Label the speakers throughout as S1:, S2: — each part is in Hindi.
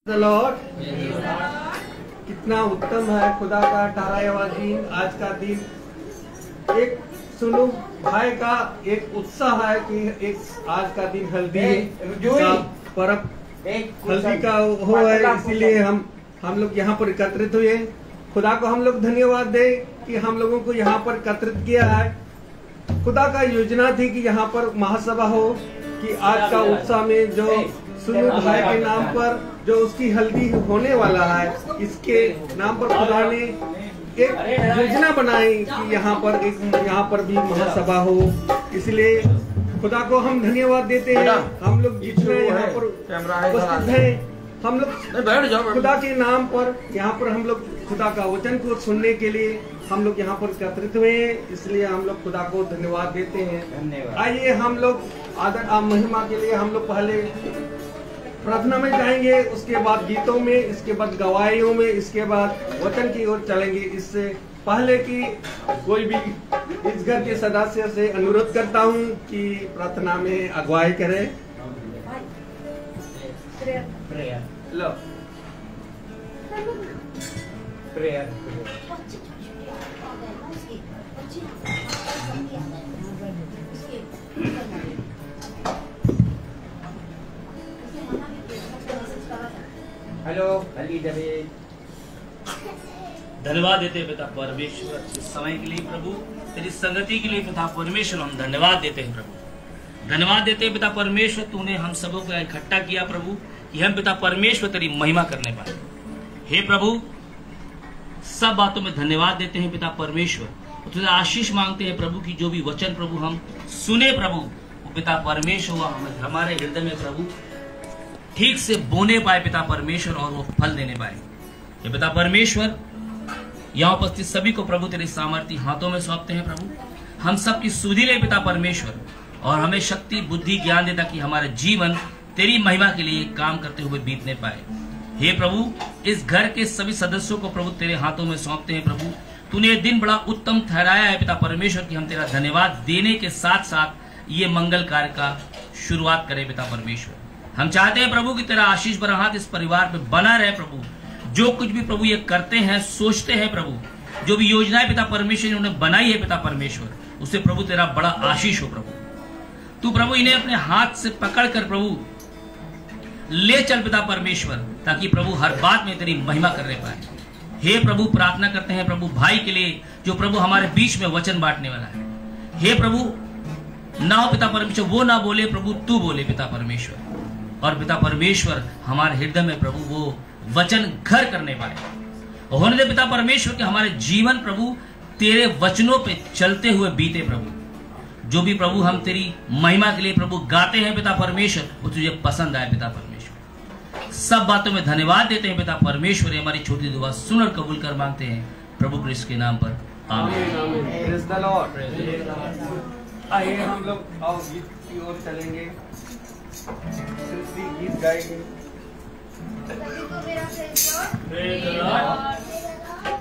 S1: The Lord. कितना उत्तम है खुदा का 18वां दिन, आज का दिन। एक सुनो भाई का एक उत्साह है कि एक आज का दिन हल्दी का पर्व, हल्दी का हो है, इसीलिए हम लोग यहाँ पर एकत्रित हुए। खुदा को हम लोग धन्यवाद दें कि हम लोगों को यहाँ पर एकत्रित किया है। खुदा का योजना थी कि यहाँ पर महासभा हो, कि आज का उत्साह में जो सुनु भाई के नाम पर जो उसकी हल्दी होने वाला है, इसके नाम पर खुदा ने एक योजना बनाई कि यहाँ पर भी महासभा हो। इसलिए खुदा को हम धन्यवाद देते हैं। हम लोग जितने यहाँ पर उपस्थित हैं, हम लोग खुदा के नाम पर यहाँ पर हम लोग खुदा का वचन को सुनने के लिए हम लोग यहाँ पर एकत्रित हुए हैं। इसलिए हम लोग खुदा को धन्यवाद देते हैं। आइए हम लोग आदर महिमा के लिए हम लोग पहले प्रार्थना में जाएंगे, उसके बाद गीतों में, इसके बाद गवाहियों में, इसके बाद वचन की ओर चलेंगे। इससे पहले कि कोई भी इस घर के सदस्य से अनुरोध करता हूं कि प्रार्थना में अगुवाई करे। लो प्रेयर। हेलो
S2: धन्यवाद देते हैं पिता परमेश्वर इस समय के लिए, प्रभु तेरी संगति के लिए पिता परमेश्वर हम धन्यवाद देते हैं। प्रभु धन्यवाद देते हैं पिता परमेश्वर, तूने हम सबों को इकट्ठा किया प्रभु, कि हम पिता परमेश्वर तेरी महिमा करने पाए। हे प्रभु सब बातों में धन्यवाद देते हैं पिता परमेश्वर, तुझे आशीष मांगते हैं प्रभु की जो भी वचन प्रभु हम सुने प्रभु, वो पिता परमेश्वर हमारे हृदय में प्रभु ठीक से बोने पाए पिता परमेश्वर, और वो फल देने पाए। ये पिता परमेश्वर यहाँ उपस्थित सभी को प्रभु तेरे सामर्थ्य हाथों में सौंपते हैं प्रभु। हम सब की सुधि ले पिता परमेश्वर, और हमें शक्ति बुद्धि ज्ञान दे ताकि हमारे जीवन तेरी महिमा के लिए काम करते हुए बीतने पाए। हे प्रभु इस घर के सभी सदस्यों को प्रभु तेरे हाथों में सौंपते हैं प्रभु। तूने ये दिन बड़ा उत्तम ठहराया है पिता परमेश्वर, की हम तेरा धन्यवाद देने के साथ साथ ये मंगल कार्य का शुरुआत करें पिता परमेश्वर। हम चाहते हैं प्रभु कि तेरा आशीष भरा हाथ इस परिवार पे बना रहे प्रभु। जो कुछ भी प्रभु ये करते हैं, सोचते हैं प्रभु, जो भी योजनाएं पिता परमेश्वर ने उन्हें बनाई है पिता परमेश्वर, उससे प्रभु तेरा बड़ा आशीष हो प्रभु। तू प्रभु इन्हें अपने हाथ से पकड़ कर प्रभु ले चल पिता परमेश्वर, ताकि प्रभु हर बात में तेरी महिमा करने पाए। हे प्रभु प्रार्थना करते हैं प्रभु भाई के लिए, जो प्रभु हमारे बीच में वचन बांटने वाला है। हे प्रभु ना हो पिता परमेश्वर वो ना बोले प्रभु, तू बोले पिता परमेश्वर, और पिता परमेश्वर हमारे हृदय में प्रभु वो वचन घर करने पाए। होने दे पिता परमेश्वर के हमारे जीवन प्रभु तेरे वचनों पे चलते हुए बीते प्रभु। जो भी प्रभु हम तेरी महिमा के लिए प्रभु गाते हैं पिता परमेश्वर, वो तुझे पसंद आए पिता परमेश्वर। सब बातों में धन्यवाद देते हैं पिता परमेश्वर। हमारी छोटी दुआ सुन और कबूल कर मांगते हैं प्रभु क्रिस्त के नाम पर, आमीन।
S1: Praise the Lord. आइए हम लोग आओ गीत की ओर चलेंगे, गीत गाएंगे।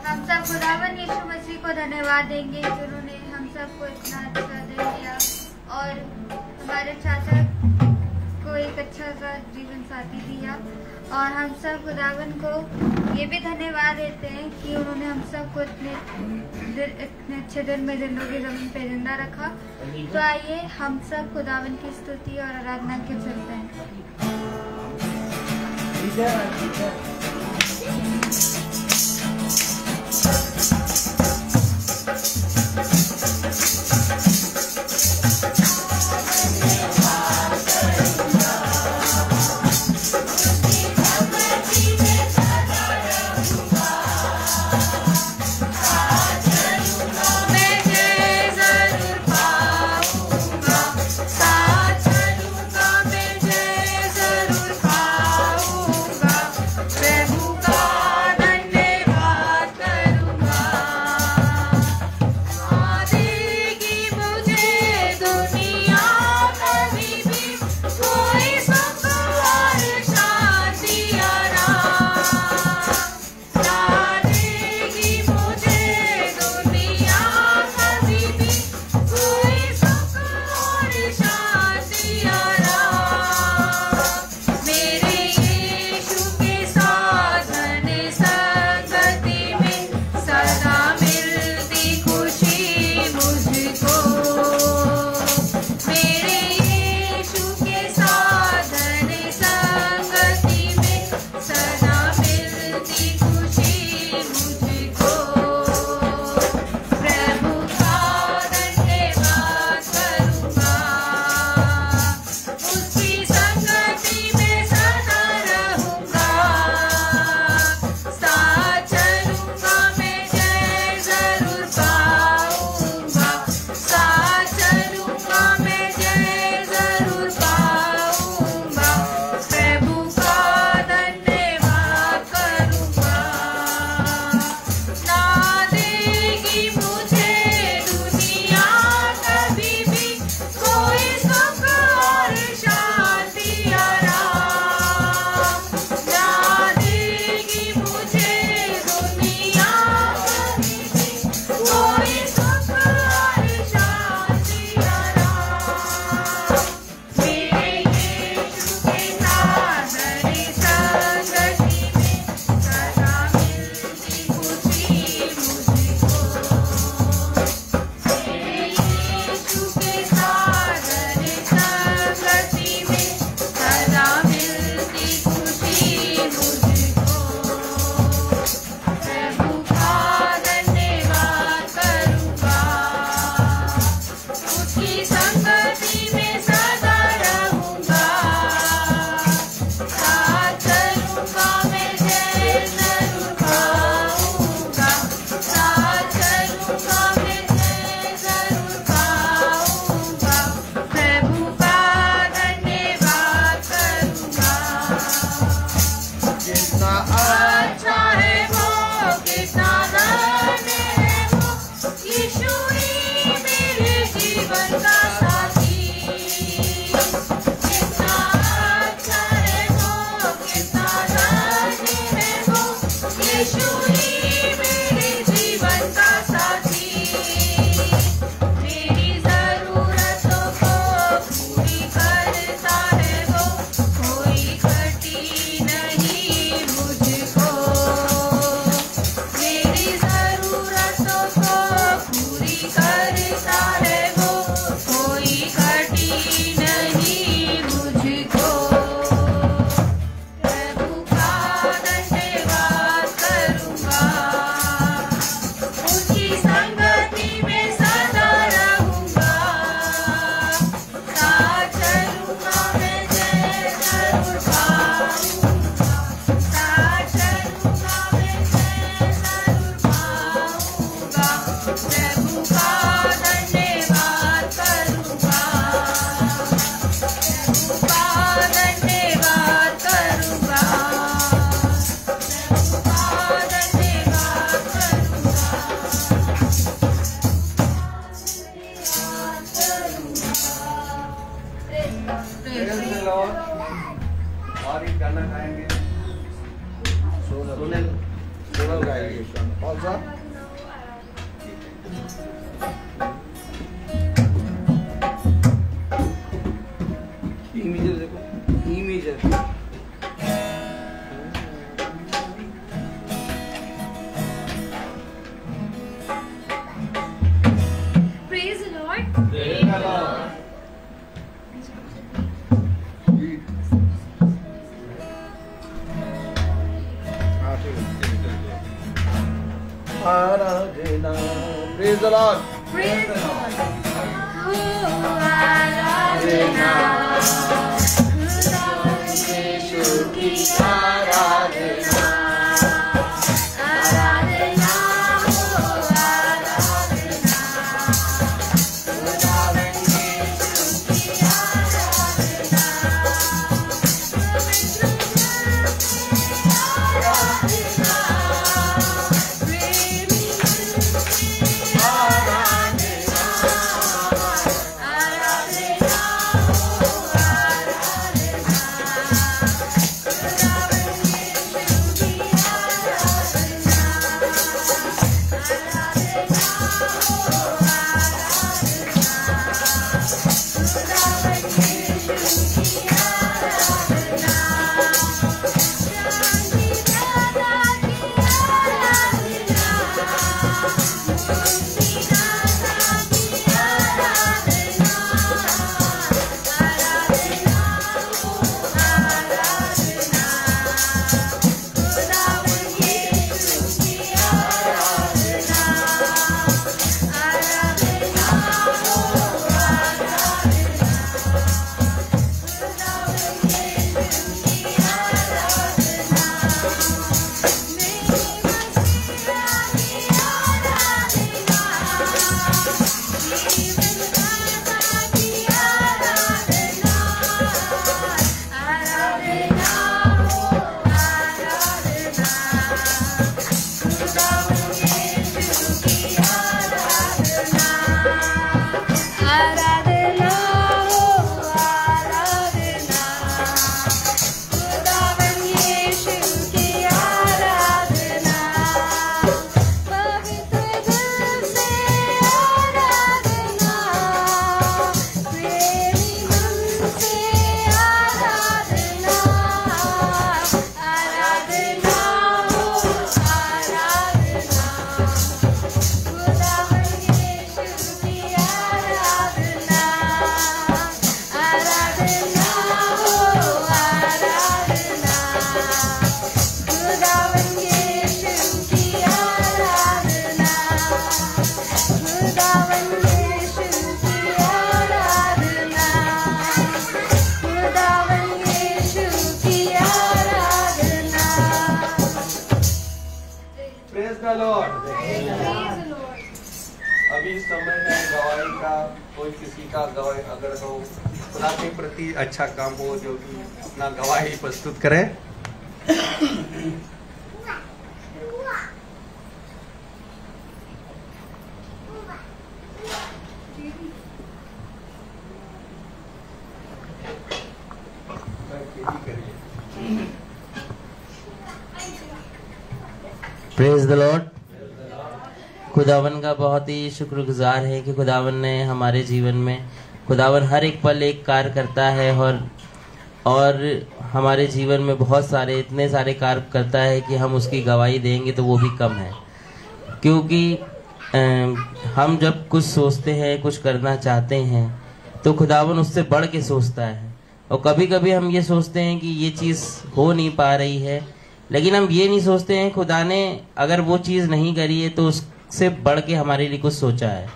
S3: हम सब खुदावन यीशु मसीह को धन्यवाद देंगे जिन्होंने हम सबको इतना अच्छा दे दिया, और हमारे चाचा को एक अच्छा सा जीवन साथी दिया। और हम सब खुदावन को ये भी धन्यवाद देते हैं कि उन्होंने हम सबको इतने अच्छे दिन में जिंदगी जमीन पे जिंदा रखा। तो आइए हम सब खुदावन की स्तुति और आराधना के चलते हैं।
S4: प्रभु का कितना अच्छा है वो, कितना धन्य है वो, यीशु ही मेरे जीवन का साथी। कितना अच्छा है वो, कितना धन्य है वो, यीशु ही मेरे जीवन का साथी। मेरी जरूरतों को पूरी करता है वो, कोई घटी नहीं मुझको। मेरी जरूरतों को पूरी करता है वो, कोई घटी नहीं मुझको। प्रभु का धन्यवाद करूँगा, उसकी संगति में सदा रहूँगा। साथ चलूँगा मैं जय जरूर पाऊँगा, साथ चलूँगा मैं जय जरूर पाऊँगा। प्रभु का धन्यवाद करूँगा, प्रभु का धन्यवाद करूँगा, प्रभु का धन्यवाद करूँगा।
S1: और एक गाना गाएंगे, सोनल गाएंगे। कौन सा? इमेजर देखो, imager.
S4: Praise the Lord.
S1: Aradhana, praise the Lord.
S4: Praise the Lord. Oh, आराधना, खुदा यीशु की आराधना, आराधना, हो आराधना, खुदा यीशु की आराधना, आराधना, प्रेमी आराधना, आराधना, हो आराधना, खुदा यीशु की आराधना, आराधना, हो आराधना, खुदा यीशु की आराधना, शांति दाता की आराधना, मुक्ति दाता की आराधना, आराधना, हो आराधना, खुदा यीशु की आराधना, आराधना, हो आराधना, खुदा यीशु की आराधना, मेरे मसीहा की आराधना, जीवन दाता की आराधना, आराधना, हो आराधना, खुदा यीशु की आराधना, आराधना, हो आराधना, खुदा यीशु की आराधना, पवित्र दिल से आराधना, प्रेमी मन से आराधना, आराधना, हो आराधना, खुदा यीशु की आराधना, आराधना, हो आराधना, खुदा यीशु की आराधना, खुदा यीशु की आराधना, खुदा यीशु की आराधना।
S1: Praise the Lord. अभी समय है गवाही का। कोई किसी का गवाही अगर हो खुदा के प्रति अच्छा काम हो जो कि अपना गवाही प्रस्तुत करें।
S5: Praise the Lord. खुदावन का बहुत ही शुक्रगुजार है कि खुदावन ने हमारे जीवन में, खुदावन हर एक पल एक कार्य करता है और हमारे जीवन में बहुत सारे, इतने सारे कार्य करता है कि हम उसकी गवाही देंगे तो वो भी कम है। क्योंकि हम जब कुछ सोचते हैं, कुछ करना चाहते हैं, तो खुदावन उससे बढ़ के सोचता है। और कभी कभी हम ये सोचते हैं कि ये चीज़ हो नहीं पा रही है, लेकिन हम ये नहीं सोचते हैं खुदा ने अगर वो चीज़ नहीं करी है तो उससे बढ़ के हमारे लिए कुछ सोचा है।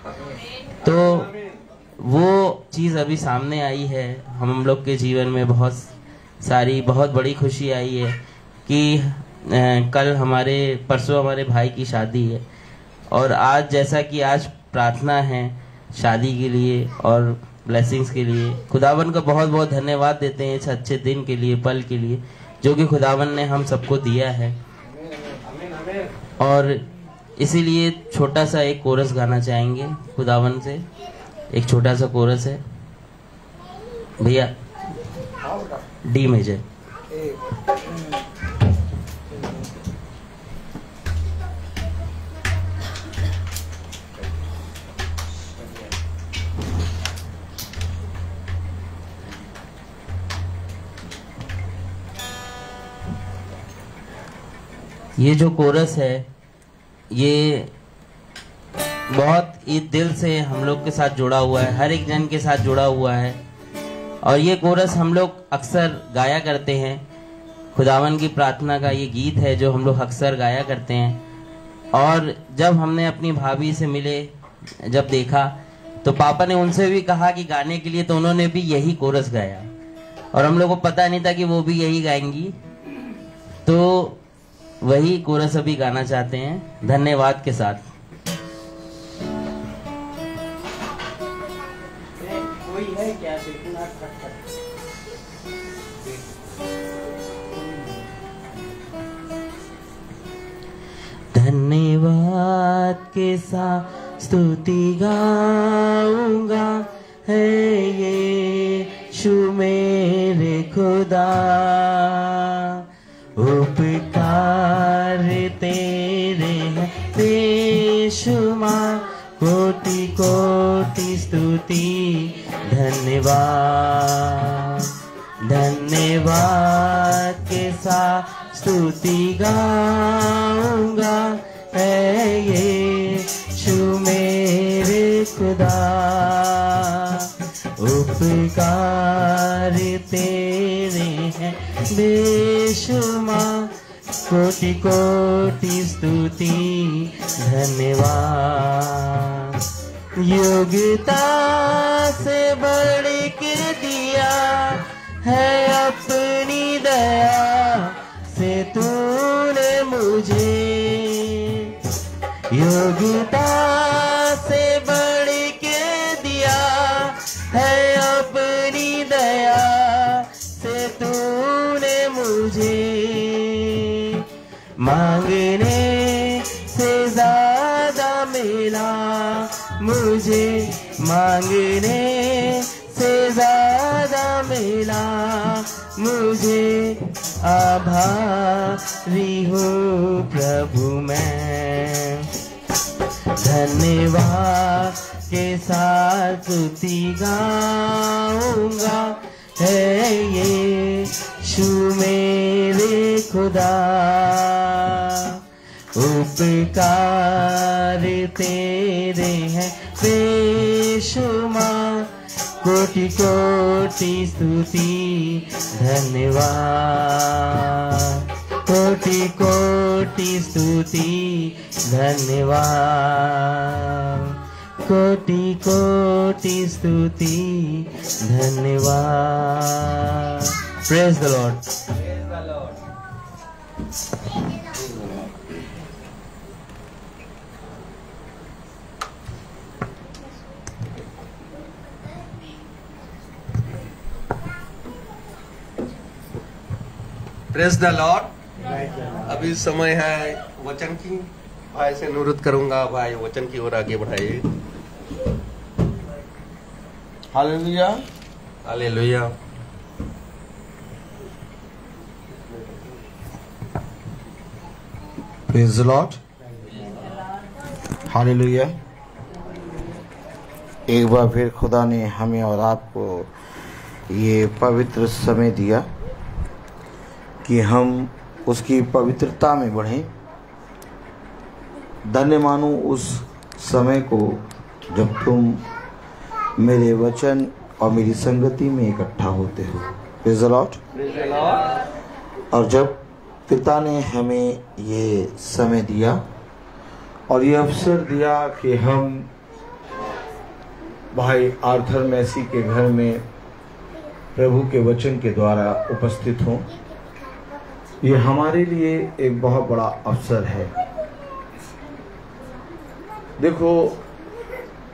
S5: तो वो चीज़ अभी सामने आई है। हम लोग के जीवन में बहुत बड़ी खुशी आई है कि परसों हमारे भाई की शादी है, और आज जैसा कि आज प्रार्थना है शादी के लिए और ब्लेसिंग्स के लिए, खुदावन का बहुत बहुत धन्यवाद देते हैं इस अच्छे दिन के लिए, पल के लिए जो कि खुदावन ने हम सबको दिया है। और इसीलिए छोटा सा एक कोरस गाना चाहेंगे खुदावन से। एक छोटा सा कोरस है भैया, डी मेजर। ये जो कोरस है ये बहुत ही दिल से हम लोग के साथ जुड़ा हुआ है, हर एक जन के साथ जुड़ा हुआ है। और ये कोरस हम लोग अक्सर गाया करते हैं। खुदावन की प्रार्थना का ये गीत है जो हम लोग अक्सर गाया करते हैं। और जब हमने अपनी भाभी से मिले, जब देखा, तो पापा ने उनसे भी कहा कि गाने के लिए, तो उन्होंने भी यही कोरस गाया। और हम लोग को पता नहीं था कि वो भी यही गाएंगी, तो वही कोरस अभी गाना चाहते हैं धन्यवाद के साथ। कोई है क्या? धन्यवाद के साथ स्तुति गाऊंगा, है यीशु मेरे खुदा, उपकार तेरे हैं बेशुमार, कोटि कोटि स्तुति धन्यवाद। धन्यवाद के साथ स्तुति गाऊंगा, है यीशु मेरे खुदा, उपकार तेरे हैं बेशुमार, कोटि कोटि स्तुति धन्यवाद। योग्यता से बढ़ के दिया है अपनी दया से तूने मुझे, योग्यता से बढ़ के दिया है अपनी दया से तूने मुझे, मांगने से ज्यादा मिला मुझे, मांगने से ज्यादा मिला मुझे, आभारी हूँ प्रभु मैं। धन्यवाद के साथ स्तुति गाऊंगा, है यीशु मेरे खुदा, उपकार तेरे हैं बेशुमार, कोटि कोटि स्तुति धन्यवाद, कोटि कोटि स्तुति धन्यवाद, कोटि कोटि स्तुति धन्यवाद। Praise the Lord.
S1: Praise the Lord. अभी समय है वचन की। भाई से अनुरोध करूंगा, भाई वचन की ओर आगे बढ़ाइए। Hallelujah, hallelujah.
S6: Praise the Lord, hallelujah. एक बार फिर खुदा ने हमें और आपको ये पवित्र समय दिया कि हम उसकी पवित्रता में बढ़ें। धन्य मानो उस समय को जब तुम मेरे वचन और मेरी संगति में इकट्ठा होते हो। Praise the Lord. और जब पिता ने हमें ये समय दिया और ये अवसर दिया कि हम भाई आर्थर मैसी के घर में प्रभु के वचन के द्वारा उपस्थित हों, ये हमारे लिए एक बहुत बड़ा अवसर है। देखो,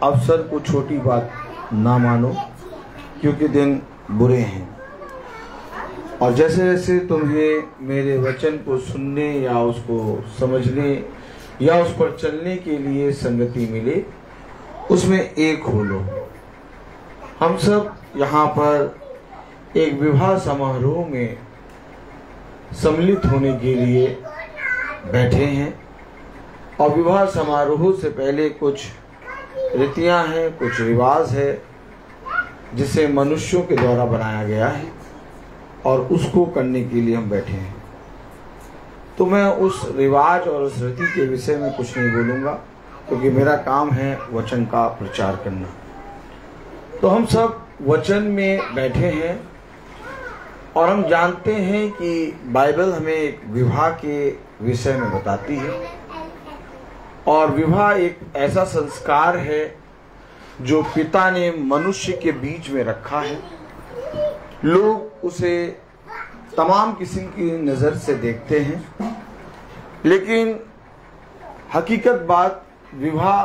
S6: अवसर को छोटी बात ना मानो, क्योंकि दिन बुरे हैं। और जैसे जैसे तुम्हें मेरे वचन को सुनने या उसको समझने या उस पर चलने के लिए संगति मिले, उसमें एक हो लो। हम सब यहाँ पर एक विवाह समारोह में सम्मिलित होने के लिए बैठे हैं। और विवाह समारोह से पहले कुछ रीतियां हैं, कुछ रिवाज है जिसे मनुष्यों के द्वारा बनाया गया है और उसको करने के लिए हम बैठे हैं। तो मैं उस रिवाज और उस रीति के विषय में कुछ नहीं बोलूँगा, क्योंकि मेरा काम है वचन का प्रचार करना। तो हम सब वचन में बैठे हैं और हम जानते हैं कि बाइबल हमें एक विवाह के विषय में बताती है। और विवाह एक ऐसा संस्कार है जो पिता ने मनुष्य के बीच में रखा है। लोग उसे तमाम किस्म की नज़र से देखते हैं, लेकिन हकीकत बात, विवाह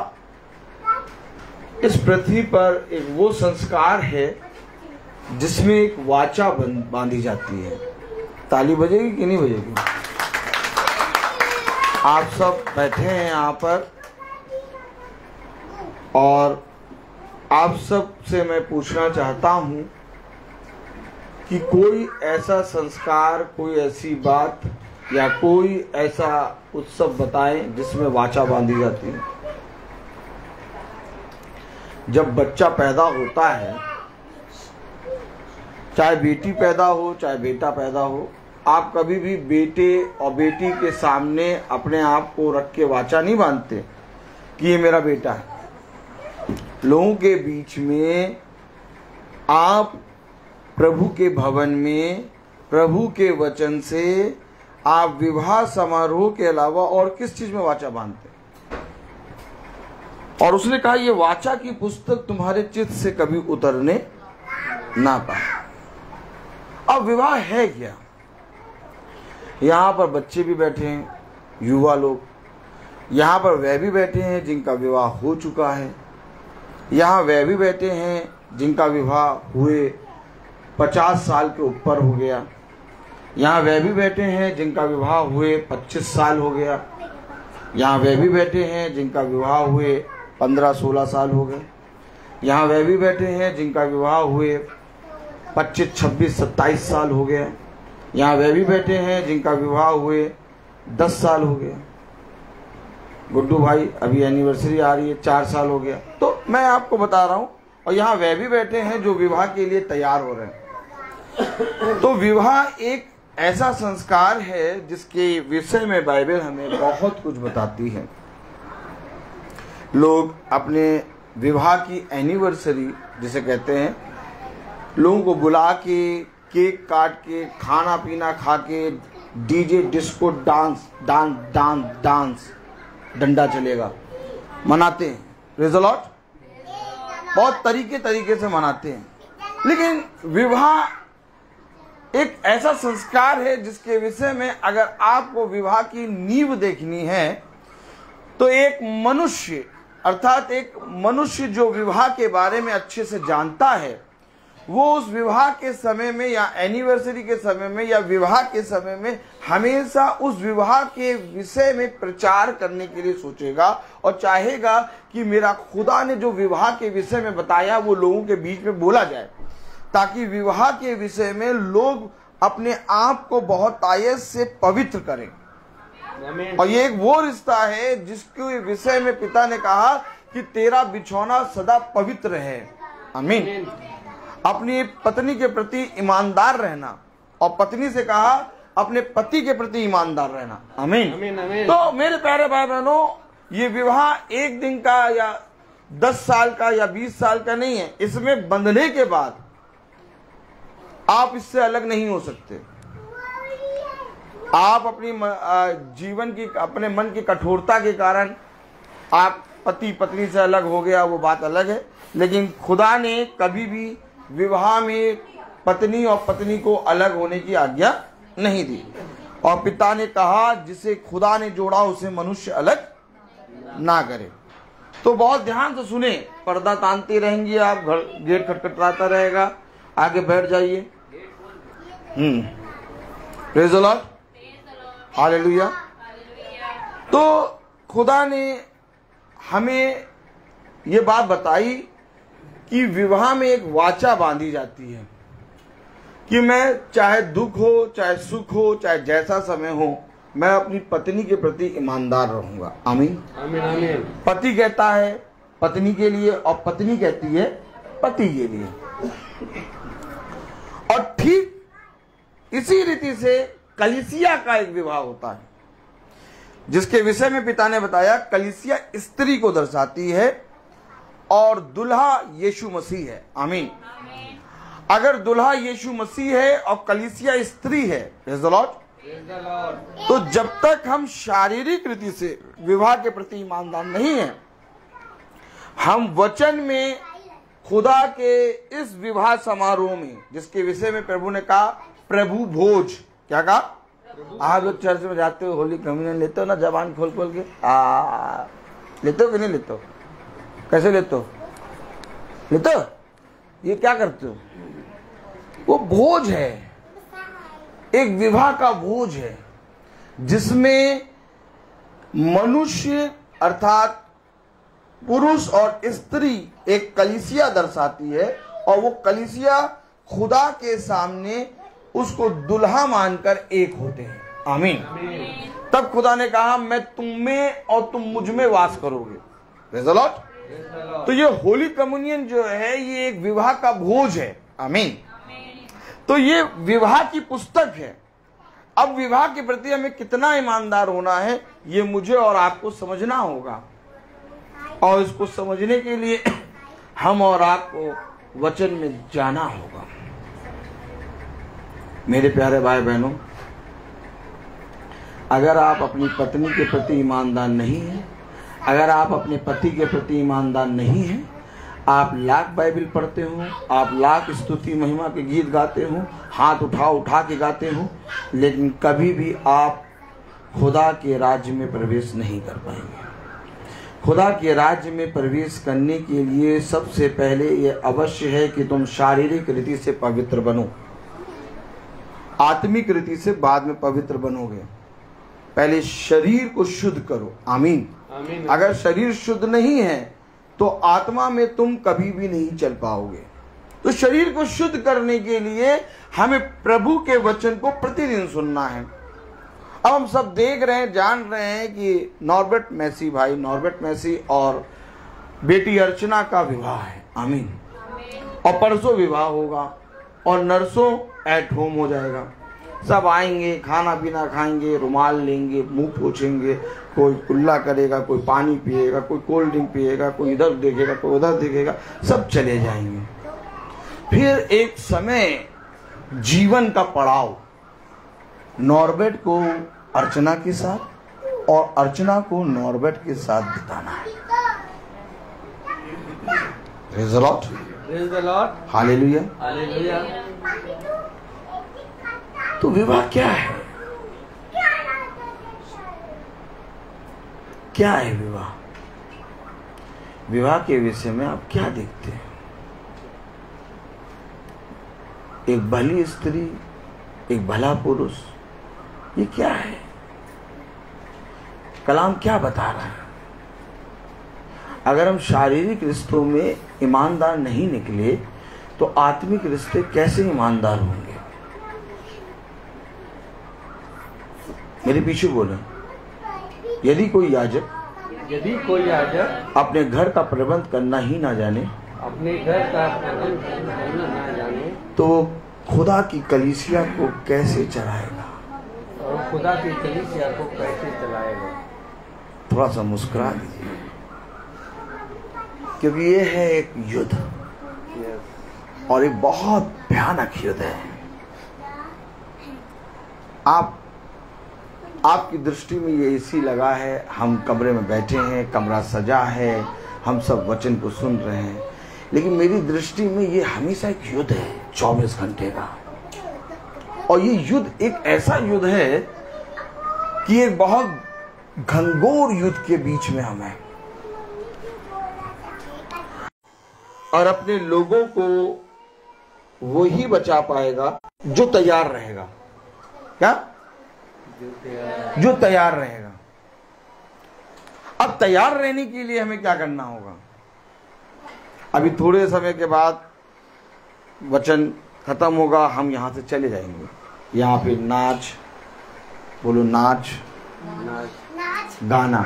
S6: इस पृथ्वी पर एक वो संस्कार है जिसमें एक वाचा बांधी जाती है। ताली बजेगी कि नहीं बजेगी? आप सब बैठे हैं यहाँ पर और आप सब से मैं पूछना चाहता हूँ कि कोई ऐसा संस्कार, कोई ऐसी बात या कोई ऐसा उत्सव बताएं जिसमें वाचा बांधी जाती है। जब बच्चा पैदा होता है, चाहे बेटी पैदा हो चाहे बेटा पैदा हो, आप कभी भी बेटे और बेटी के सामने अपने आप को रख के वाचा नहीं बांधते कि ये मेरा बेटा है। लोगों के बीच में आप प्रभु के भवन में प्रभु के वचन से आप विवाह समारोह के अलावा और किस चीज में वाचा बांधते? और उसने कहा ये वाचा की पुस्तक तुम्हारे चित्त से कभी उतरने ना पाए। अब विवाह है क्या? यहाँ पर बच्चे भी बैठे हैं, युवा लोग, यहाँ पर वह भी बैठे हैं जिनका विवाह हो चुका है, यहाँ वह भी बैठे हैं जिनका विवाह हुए 50 साल के ऊपर हो गया, यहाँ वह भी बैठे हैं जिनका विवाह हुए 25 साल हो गया, यहाँ वह भी बैठे हैं जिनका विवाह हुए 15-16 साल हो गए, यहाँ वह भी बैठे हैं जिनका विवाह हुए 25, 26, 27 साल हो गया, यहाँ वह भी बैठे हैं जिनका विवाह हुए 10 साल हो गया। गुड्डू भाई अभी एनिवर्सरी आ रही है, 4 साल हो गया। तो मैं आपको बता रहा हूँ, और यहाँ वह भी बैठे हैं जो विवाह के लिए तैयार हो रहे हैं। तो विवाह एक ऐसा संस्कार है जिसके विषय में बाइबल हमें बहुत कुछ बताती है। लोग अपने विवाह की एनिवर्सरी जिसे कहते हैं, लोगों को बुला के, केक काट के, खाना पीना खा के, DJ disco dance dance dance dance डंडा चलेगा, मनाते हैं। Praise the Lord. बहुत तरीके से मनाते हैं। लेकिन विवाह एक ऐसा संस्कार है जिसके विषय में अगर आपको विवाह की नींव देखनी है तो एक मनुष्य, अर्थात एक मनुष्य जो विवाह के बारे में अच्छे से जानता है, वो उस विवाह के समय में या एनिवर्सरी के समय में या विवाह के समय में हमेशा उस विवाह के विषय में प्रचार करने के लिए सोचेगा और चाहेगा कि मेरा खुदा ने जो विवाह के विषय में बताया वो लोगों के बीच में बोला जाए, ताकि विवाह के विषय में लोग अपने आप को बहुत आयत से पवित्र करें। और ये एक वो रिश्ता है जिसके विषय में पिता ने कहा कि तेरा बिछौना सदा पवित्र है। आमीन। अपनी पत्नी के प्रति ईमानदार रहना, और पत्नी से कहा अपने पति के प्रति ईमानदार रहना। आमीन। तो मेरे प्यारे भाई बहनों, ये विवाह एक दिन का या 10 साल का या 20 साल का नहीं है। इसमें बंधने के बाद आप इससे अलग नहीं हो सकते। आप अपनी जीवन की, अपने मन की कठोरता के कारण आप पति पत्नी से अलग हो गया, वो बात अलग है। लेकिन खुदा ने कभी भी विवाह में पत्नी और पत्नी को अलग होने की आज्ञा नहीं दी। और पिता ने कहा जिसे खुदा ने जोड़ा उसे मनुष्य अलग ना करे। तो बहुत ध्यान से सुने, पर्दा तानती रहेंगी आप, घर गेट खटखटाता रहेगा, आगे बैठ जाइए। Praise the Lord, hallelujah. तो खुदा ने हमें ये बात बताई कि विवाह में एक वाचा बांधी जाती है कि मैं चाहे दुख हो, चाहे सुख हो, चाहे जैसा समय हो, मैं अपनी पत्नी के प्रति ईमानदार रहूंगा। आमीन, आमीन, आमीन। पति कहता है पत्नी के लिए और पत्नी कहती है पति के लिए। और ठीक इसी रीति से कलीसिया का एक विवाह होता है, जिसके विषय में पिता ने बताया कलीसिया स्त्री को दर्शाती है और दुल्हा यीशु मसीह है। आमीन। अगर दुल्हा यीशु मसीह है और कलीसिया स्त्री है, प्रेज़ द लॉर्ड, तो जब तक हम शारीरिक रीति से विवाह के प्रति ईमानदार नहीं हैं, हम वचन में खुदा के इस विवाह समारोह में, जिसके विषय में प्रभु ने कहा प्रभु भोज, क्या कहा? आप लोग चर्च में जाते हो, होली कम्युनियन लेते हो ना, जबान खोल खोल के लेते हो कि नहीं लेते हो? कैसे लेते हो? लेते हो? ये क्या करते हो? वो भोज है, एक विवाह का भोज है, जिसमें मनुष्य अर्थात पुरुष और स्त्री एक कलीसिया दर्शाती है, और वो कलीसिया खुदा के सामने उसको दुल्हा मानकर एक होते हैं। आमीन। तब खुदा ने कहा मैं तुम में और तुम मुझ में वास करोगे। Praise the Lord. तो ये होली कम्युनियन जो है, ये एक विवाह का भोज है। आमीन। तो ये विवाह की पुस्तक है। अब विवाह के प्रति हमें कितना ईमानदार होना है, ये मुझे और आपको समझना होगा, और इसको समझने के लिए हम और आपको वचन में जाना होगा। मेरे प्यारे भाई बहनों, अगर आप अपनी पत्नी के प्रति ईमानदार नहीं हैं, अगर आप अपने पति के प्रति ईमानदार नहीं हैं, आप लाख बाइबल पढ़ते हो, आप लाख स्तुति महिमा के गीत गाते हो, हाथ उठा उठा के गाते हो, लेकिन कभी भी आप खुदा के राज्य में प्रवेश नहीं कर पाएंगे। खुदा के राज्य में प्रवेश करने के लिए सबसे पहले यह अवश्य है कि तुम शारीरिक रीति से पवित्र बनो। आत्मिक रीति से बाद में पवित्र बनोगे। पहले शरीर को शुद्ध करो। आमीन, आमीन। अगर शरीर शुद्ध नहीं है तो आत्मा में तुम कभी भी नहीं चल पाओगे। तो शरीर को शुद्ध करने के लिए हमें प्रभु के वचन को प्रतिदिन सुनना है। अब हम सब देख रहे हैं, जान रहे हैं कि नॉर्बर्ट मैसी भाई, नॉर्बर्ट मैसी और बेटी अर्चना का विवाह है। आमीन। और परसों विवाह होगा और नर्सों एट होम हो जाएगा। सब आएंगे, खाना पीना खाएंगे, रुमाल लेंगे, मुंह पोछेंगे, कोई कुल्ला करेगा, कोई पानी पिएगा, कोई कोल्ड ड्रिंक पिएगा, कोई इधर देखेगा, कोई उधर देखेगा, सब चले जाएंगे। फिर एक समय जीवन का पड़ाव नॉर्बर्ट को अर्चना के साथ और अर्चना को नॉर्बर्ट के साथ बिताना है। Praise the Lord,
S1: praise the Lord,
S6: hallelujah,
S1: hallelujah.
S6: तो विवाह क्या है? क्या है विवाह? विवाह के विषय में आप क्या देखते हैं? एक भली स्त्री, एक भला पुरुष, ये क्या है? कलाम क्या बता रहा है? अगर हम शारीरिक रिश्तों में ईमानदार नहीं निकले तो आत्मिक रिश्ते कैसे ईमानदार होंगे? मेरे पीछे बोले। यदि कोई याजक अपने घर का प्रबंध करना ही ना जाने, तो वो खुदा की कलीसिया को कैसे चलाएगा? थोड़ा सा मुस्कुरा दीजिए, क्योंकि ये है एक युद्ध, और एक बहुत भयानक युद्ध है। आपकी दृष्टि में ये एसी लगा है, हम कमरे में बैठे हैं, कमरा सजा है, हम सब वचन को सुन रहे हैं, लेकिन मेरी दृष्टि में ये हमेशा एक युद्ध है 24 घंटे का। और ये युद्ध एक ऐसा युद्ध है कि एक बहुत घनघोर युद्ध के बीच में हम हैं, और अपने लोगों को वो ही बचा पाएगा जो तैयार रहेगा। क्या? जो तैयार रहेगा। अब तैयार रहने के लिए हमें क्या करना होगा? अभी थोड़े समय के बाद वचन खत्म होगा, हम यहां से चले जाएंगे। यहाँ पे नाच, बोलो नाच, गाना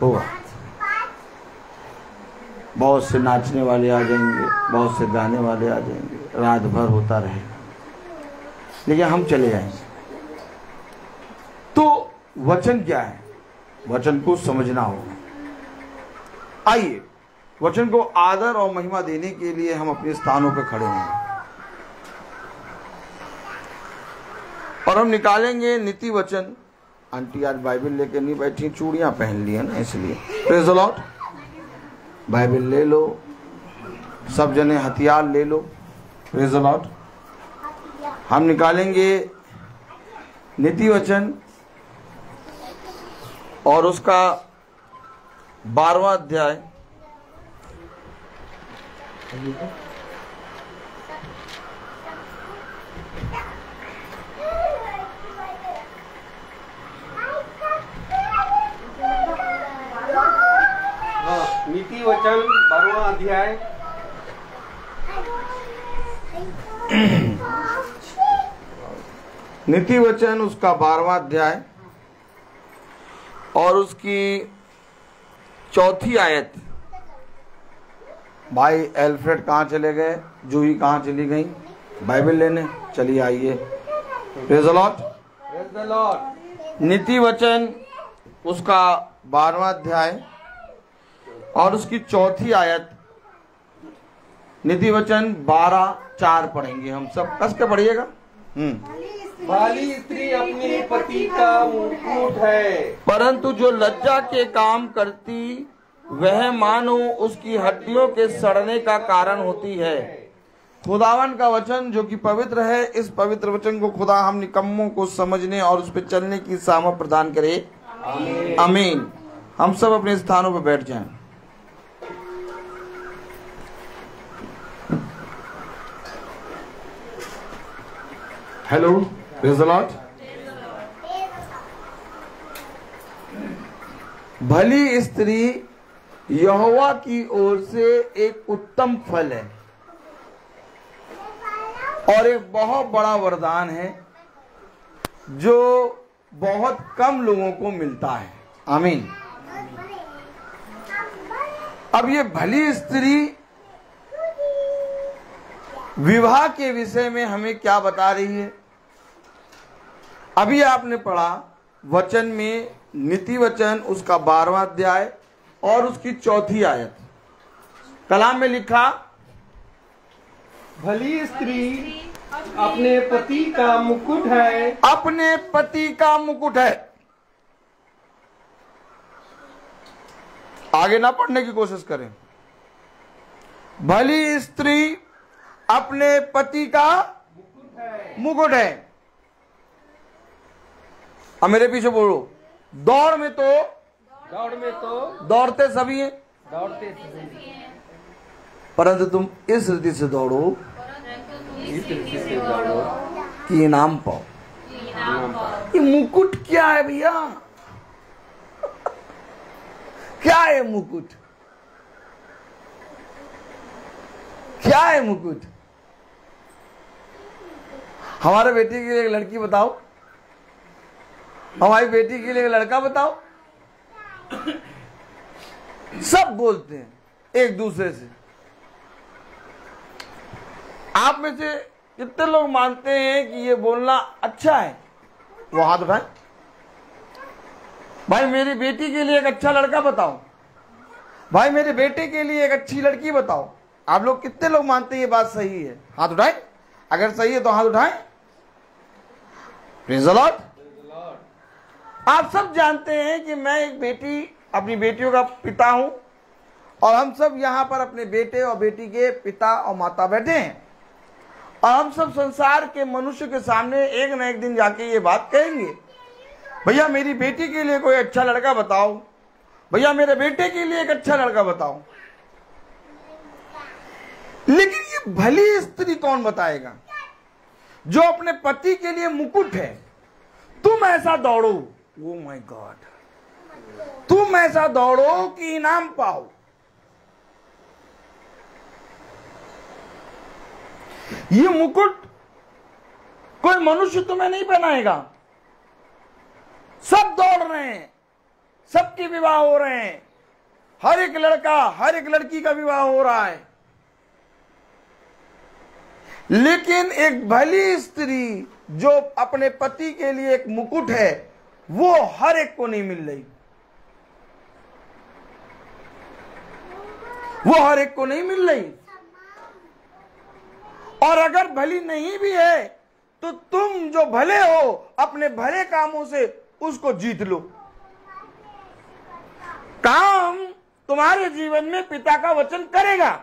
S6: होगा। बहुत से नाचने वाले आ जाएंगे, बहुत से गाने वाले आ जाएंगे, रात भर होता रहेगा, लेकिन हम चले जाएंगे। तो वचन क्या है? वचन को समझना होगा। आइए वचन को आदर और महिमा देने के लिए हम अपने स्थानों पर खड़े होंगे, और हम निकालेंगे नीति वचन। आंटी आज बाइबल लेके नहीं बैठी, चूड़ियां पहन ली है ना, इसलिए प्रेज़ द लॉर्ड। बाइबल ले लो, सब जने हथियार ले लो, प्रेज़ द लॉर्ड। हम निकालेंगे नीति वचन और उसका 12वां अध्याय।
S1: नीति वचन 12वां अध्याय।
S6: नीति वचन उसका 12वां अध्याय और उसकी 4थी आयत। भाई एल्फ्रेड कहाँ चले गए? जूही कहाँ चली गई बाइबल लेने? चलिए आइए, praise the Lord,
S1: praise the Lord.
S6: नीति वचन उसका 12वां अध्याय और उसकी 4थी आयत। नीति वचन 12:4 पढ़ेंगे हम सब, कस के पढ़िएगा।
S1: भली स्त्री अपने पति का मुकुट है,
S6: परंतु जो लज्जा के काम करती वह मानो उसकी हड्डियों के सड़ने का कारण होती है। खुदावन का वचन जो कि पवित्र है, इस पवित्र वचन को खुदा हम निकम्मों को समझने और उस पर चलने की सामर्थ प्रदान करे। आमीन। हम सब अपने स्थानों पर बैठ जाएं। Hello, praise the Lord. भली स्त्री यहोवा की ओर से एक उत्तम फल है और एक बहुत बड़ा वरदान है जो बहुत कम लोगों को मिलता है। आमीन। अब ये भली स्त्री विवाह के विषय में हमें क्या बता रही है? अभी आपने पढ़ा वचन में, नीति वचन उसका 12वां अध्याय और उसकी 4थी आयत। कलाम में लिखा,
S1: भली स्त्री अपने पति का मुकुट है,
S6: अपने पति का मुकुट है। आगे ना पढ़ने की कोशिश करें। भली स्त्री अपने पति का मुकुट है। अब मेरे पीछे बोलो, दौड़ में तो दौड़ते सभी हैं, परंतु तुम इस रीति से दौड़ो कि इनाम पाओ। ये मुकुट क्या है भैया? क्या है मुकुट? क्या है मुकुट? हमारे बेटे की एक लड़की बताओ, हमारी बेटी के लिए लड़का बताओ। सब बोलते हैं एक दूसरे से। आप में से कितने लोग मानते हैं कि ये बोलना अच्छा है? वो हाथ उठाएं। भाई मेरी बेटी के लिए एक अच्छा लड़का बताओ, भाई मेरे बेटे के लिए एक अच्छी लड़की बताओ। आप लोग कितने लोग मानते हैं ये बात सही है? हाथ उठाएं। अगर सही है तो हाथ उठाएं। Praise the Lord. आप सब जानते हैं कि मैं एक बेटी, अपनी बेटियों का पिता हूं, और हम सब यहां पर अपने बेटे और बेटी के पिता और माता बैठे हैं, और हम सब संसार के मनुष्य के सामने एक न एक दिन जाके ये बात कहेंगे, भैया मेरी बेटी के लिए कोई अच्छा लड़का बताओ, भैया मेरे बेटे के लिए एक अच्छा लड़का बताओ। लेकिन ये भली स्त्री कौन बताएगा जो अपने पति के लिए मुकुट है? तुम ऐसा दौड़ो, ओ माय गॉड, तुम ऐसा दौड़ो कि इनाम पाओ। ये मुकुट कोई मनुष्य तुम्हें नहीं पहनाएगा। सब दौड़ रहे हैं, सबके विवाह हो रहे हैं, हर एक लड़का हर एक लड़की का विवाह हो रहा है, लेकिन एक भली स्त्री जो अपने पति के लिए एक मुकुट है, वो हर एक को नहीं मिल रही। वो हर एक को नहीं मिल रही। और अगर भली नहीं भी है तो तुम जो भले हो अपने भले कामों से उसको जीत लो। काम तुम्हारे जीवन में पिता का वचन करेगा,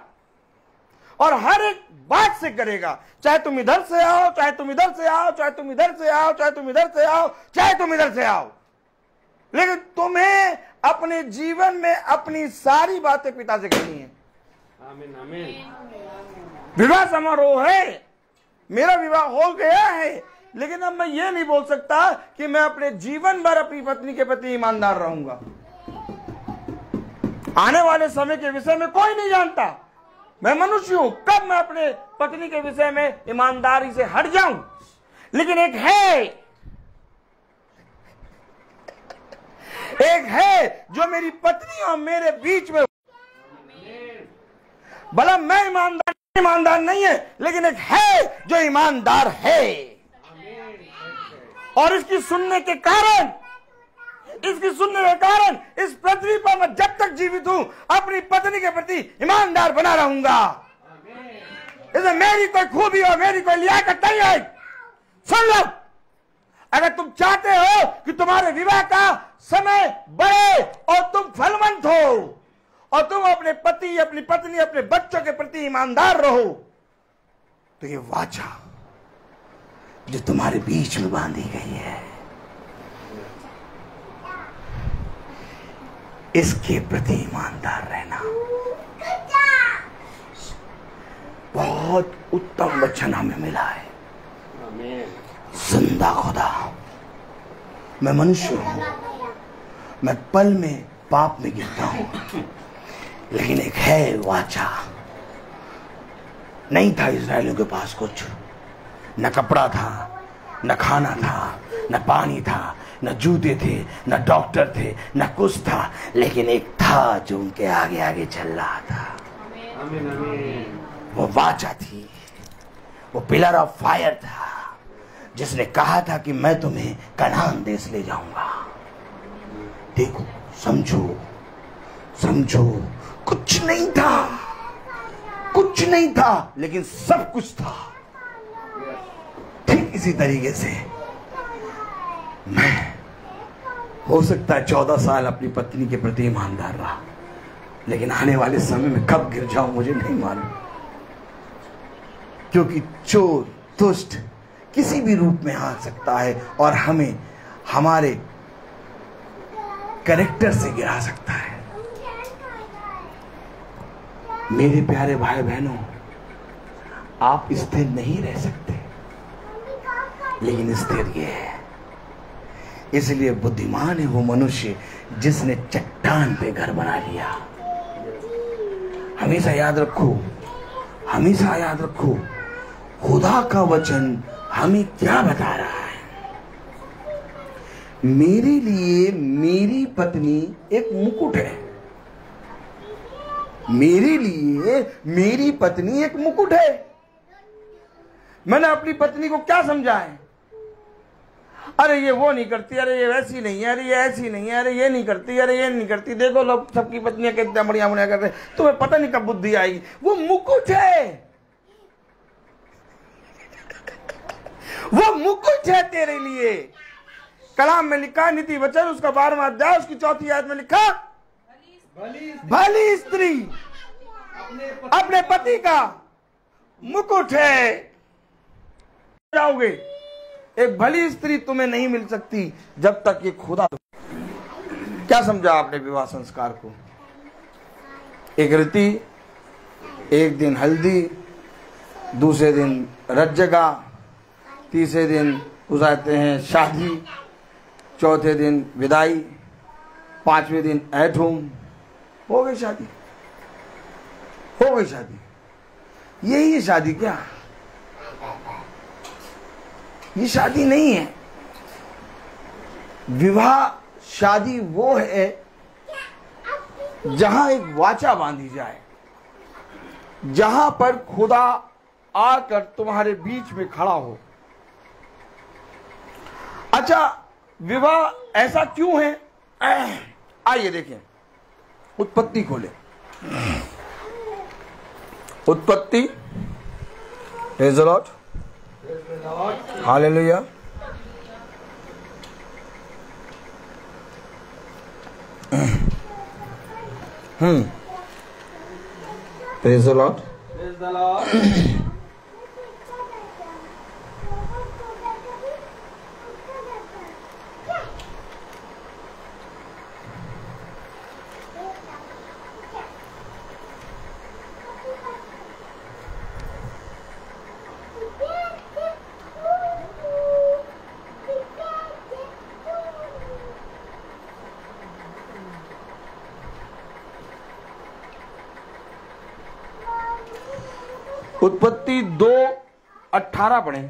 S6: और हर एक बात से करेगा। चाहे तुम इधर से आओ, चाहे तुम इधर से आओ, चाहे तुम इधर से आओ, चाहे तुम इधर से आओ, चाहे तुम इधर से आओ, लेकिन तुम्हें अपने जीवन में अपनी सारी बातें पिता से करनी है।
S1: आमीन आमीन।
S6: विवाह समारोह है, मेरा विवाह हो गया है, लेकिन अब मैं ये नहीं बोल सकता कि मैं अपने जीवन भर अपनी पत्नी के प्रति ईमानदार रहूंगा। आने वाले समय के विषय में कोई नहीं जानता। मैं मनुष्य हूं, कब मैं अपने पत्नी के विषय में ईमानदारी से हट जाऊं। लेकिन एक है जो मेरी पत्नी और मेरे बीच में, भला मैं ईमानदार नहीं है, लेकिन एक है जो ईमानदार है। और इसकी सुनने के कारण इस पृथ्वी पर मैं जब तक जीवित हूं अपनी पत्नी के प्रति ईमानदार बना रहूंगा। इसमें मेरी कोई खूबी और मेरी कोई लियाकत नहीं है। सुन लो, अगर तुम चाहते हो कि तुम्हारे विवाह का समय बढ़े और तुम फलवंत हो और तुम अपने पति, अपनी पत्नी, अपने बच्चों के प्रति ईमानदार रहो, तो ये वाचा जो तुम्हारे बीच में बांधी गई है, इसके प्रति ईमानदार रहना। बहुत उत्तम वचन हमें मिला है। जिंदा खुदा, मैं मनुष्य हूं, मैं पल में पाप में गिरता हूं, लेकिन एक है वाचा। नहीं था इस्राएलियों के पास कुछ, न कपड़ा था, न खाना था, न पानी था, न जूते थे, न डॉक्टर थे, न कुछ था, लेकिन एक था जो उनके आगे आगे चल रहा था।
S1: आमीन आमीन।
S6: वो वाचा थी, वो पिलर ऑफ फायर था, जिसने कहा था कि मैं तुम्हें कनान देश ले जाऊंगा। देखो, समझो, कुछ नहीं था, लेकिन सब कुछ था। ठीक इसी तरीके से मैं हो सकता है 14 साल अपनी पत्नी के प्रति ईमानदार रहा, लेकिन आने वाले समय में कब गिर जाऊं मुझे नहीं मालूम, क्योंकि चोर, दुष्ट किसी भी रूप में आ सकता है और हमें हमारे कैरेक्टर से गिरा सकता है। मेरे प्यारे भाई बहनों, आप स्थिर नहीं रह सकते, लेकिन स्थिर ये है। इसलिए बुद्धिमान है वो मनुष्य जिसने चट्टान पे घर बना लिया। हमेशा याद रखो, खुदा का वचन हमें क्या बता रहा है। मेरे लिए मेरी पत्नी एक मुकुट है। मेरे लिए मेरी पत्नी एक मुकुट है। मैंने अपनी पत्नी को क्या समझाया? अरे ये वो नहीं करती, अरे ये वैसी नहीं है, अरे ये ऐसी नहीं है, अरे ये नहीं करती, अरे ये नहीं करती। देखो लोग सबकी पत्नियां कितना बढ़िया बढ़िया कर रहे हैं, तुम्हें पता नहीं कब बुद्धि आएगी। वो मुकुट है, वो मुकुट है तेरे लिए। कलाम में लिखा, नीति वचन उसका 12वां अध्याय उसकी 4थी आयत में लिखा, भली स्त्री अपने पति का मुकुट है। जाओगे, एक भली स्त्री तुम्हें नहीं मिल सकती जब तक ये खुदा। क्या समझा आपने विवाह संस्कार को? एक रीति, एक दिन हल्दी, दूसरे दिन रत जगा, तीसरे दिन गुजारते हैं शादी, चौथे दिन विदाई, 5वें दिन एट होम। हो गई शादी, हो गई शादी। यही है शादी क्या? ये शादी नहीं है। विवाह शादी वो है जहां एक वाचा बांधी जाए, जहां पर खुदा आकर तुम्हारे बीच में खड़ा हो। अच्छा, विवाह ऐसा क्यों है? आइए देखें, उत्पत्ति खोले। उत्पत्ति, praise the Lord, hallelujah. Praise the Lord,
S1: praise the Lord.
S6: उत्पत्ति 2:18 पढ़े।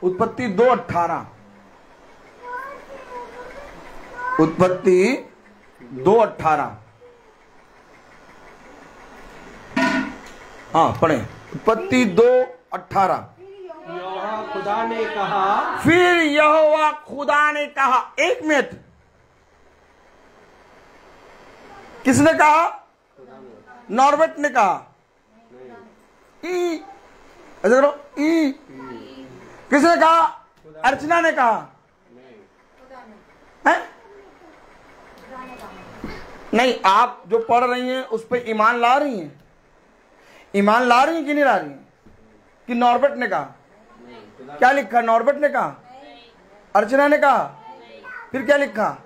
S6: उत्पत्ति 2:18। उत्पत्ति 2:18। हाँ पढ़े, उत्पत्ति 2:18।
S1: यहोवा खुदा ने कहा,
S6: फिर यहोवा खुदा ने कहा। एक मिनट, किसने कहा? नॉर्बर्ट ने कहा। ई, ऐसे करो, ई। किसने कहा? अर्चना ने कहा। है? नहीं, आप जो पढ़ रही हैं उस पर ईमान ला रही हैं? ईमान ला रही हैं कि नहीं ला रही हैं? कि नॉर्बर्ट ने कहा? क्या लिखा? नॉर्बर्ट ने कहा, अर्चना ने कहा, फिर क्या लिखा?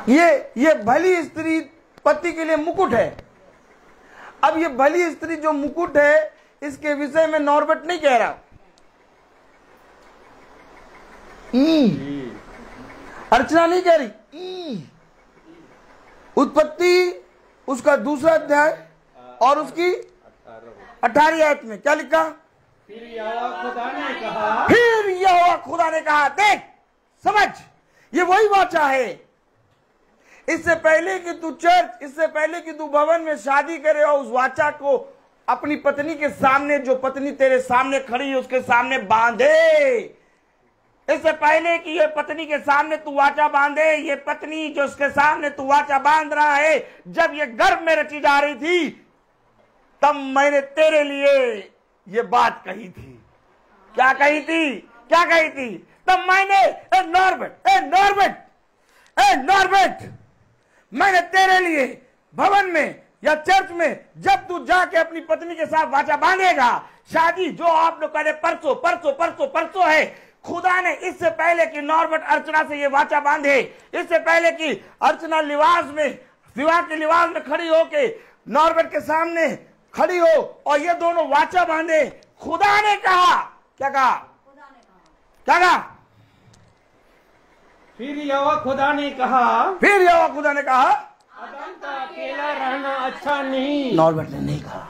S6: ये भली स्त्री पति के लिए मुकुट है। अब ये भली स्त्री जो मुकुट है, इसके विषय में नॉर्बर्ट नहीं कह रहा। अर्चना नहीं कह रही। उत्पत्ति उसका 2 अध्याय और उसकी 18 आयत में क्या लिखा?
S1: फिर यहोवा खुदा ने कहा।
S6: फिर यहोवा खुदा ने कहा। देख, समझ, ये वही वाचा है। इससे पहले कि तू चर्च, इससे पहले कि तू भवन में शादी करे और उस वाचा को अपनी पत्नी के सामने, जो पत्नी तेरे सामने खड़ी है उसके सामने बांधे, इससे पहले कि ये पत्नी के सामने तू वाचा बांधे, ये पत्नी जो उसके सामने तू वाचा बांध रहा है, जब ये गर्भ में रची जा रही थी, तब मैंने तेरे लिए ये बात कही थी। क्या कही थी? क्या कही थी? तब मैंने, नॉर्बर्ट, मैंने तेरे लिए भवन में या चर्च में जब तू जाके अपनी पत्नी के साथ वाचा बांधेगा, शादी जो आप लोग कह परसों है, खुदा ने इससे पहले कि नॉर्बर्ट अर्चना से ये वाचा बांधे, इससे पहले कि अर्चना विवाह के लिबास में खड़ी होके नॉर्बर्ट के सामने खड़ी हो और ये दोनों वाचा बांधे, खुदा ने कहा। क्या कहा? क्या कहा?
S1: फिर यहोवा खुदा ने कहा।
S6: फिर यहोवा खुदा ने कहा,
S1: आदम का अकेला रहना अच्छा नहीं।
S6: नॉर्बर्ट ने नहीं कहा,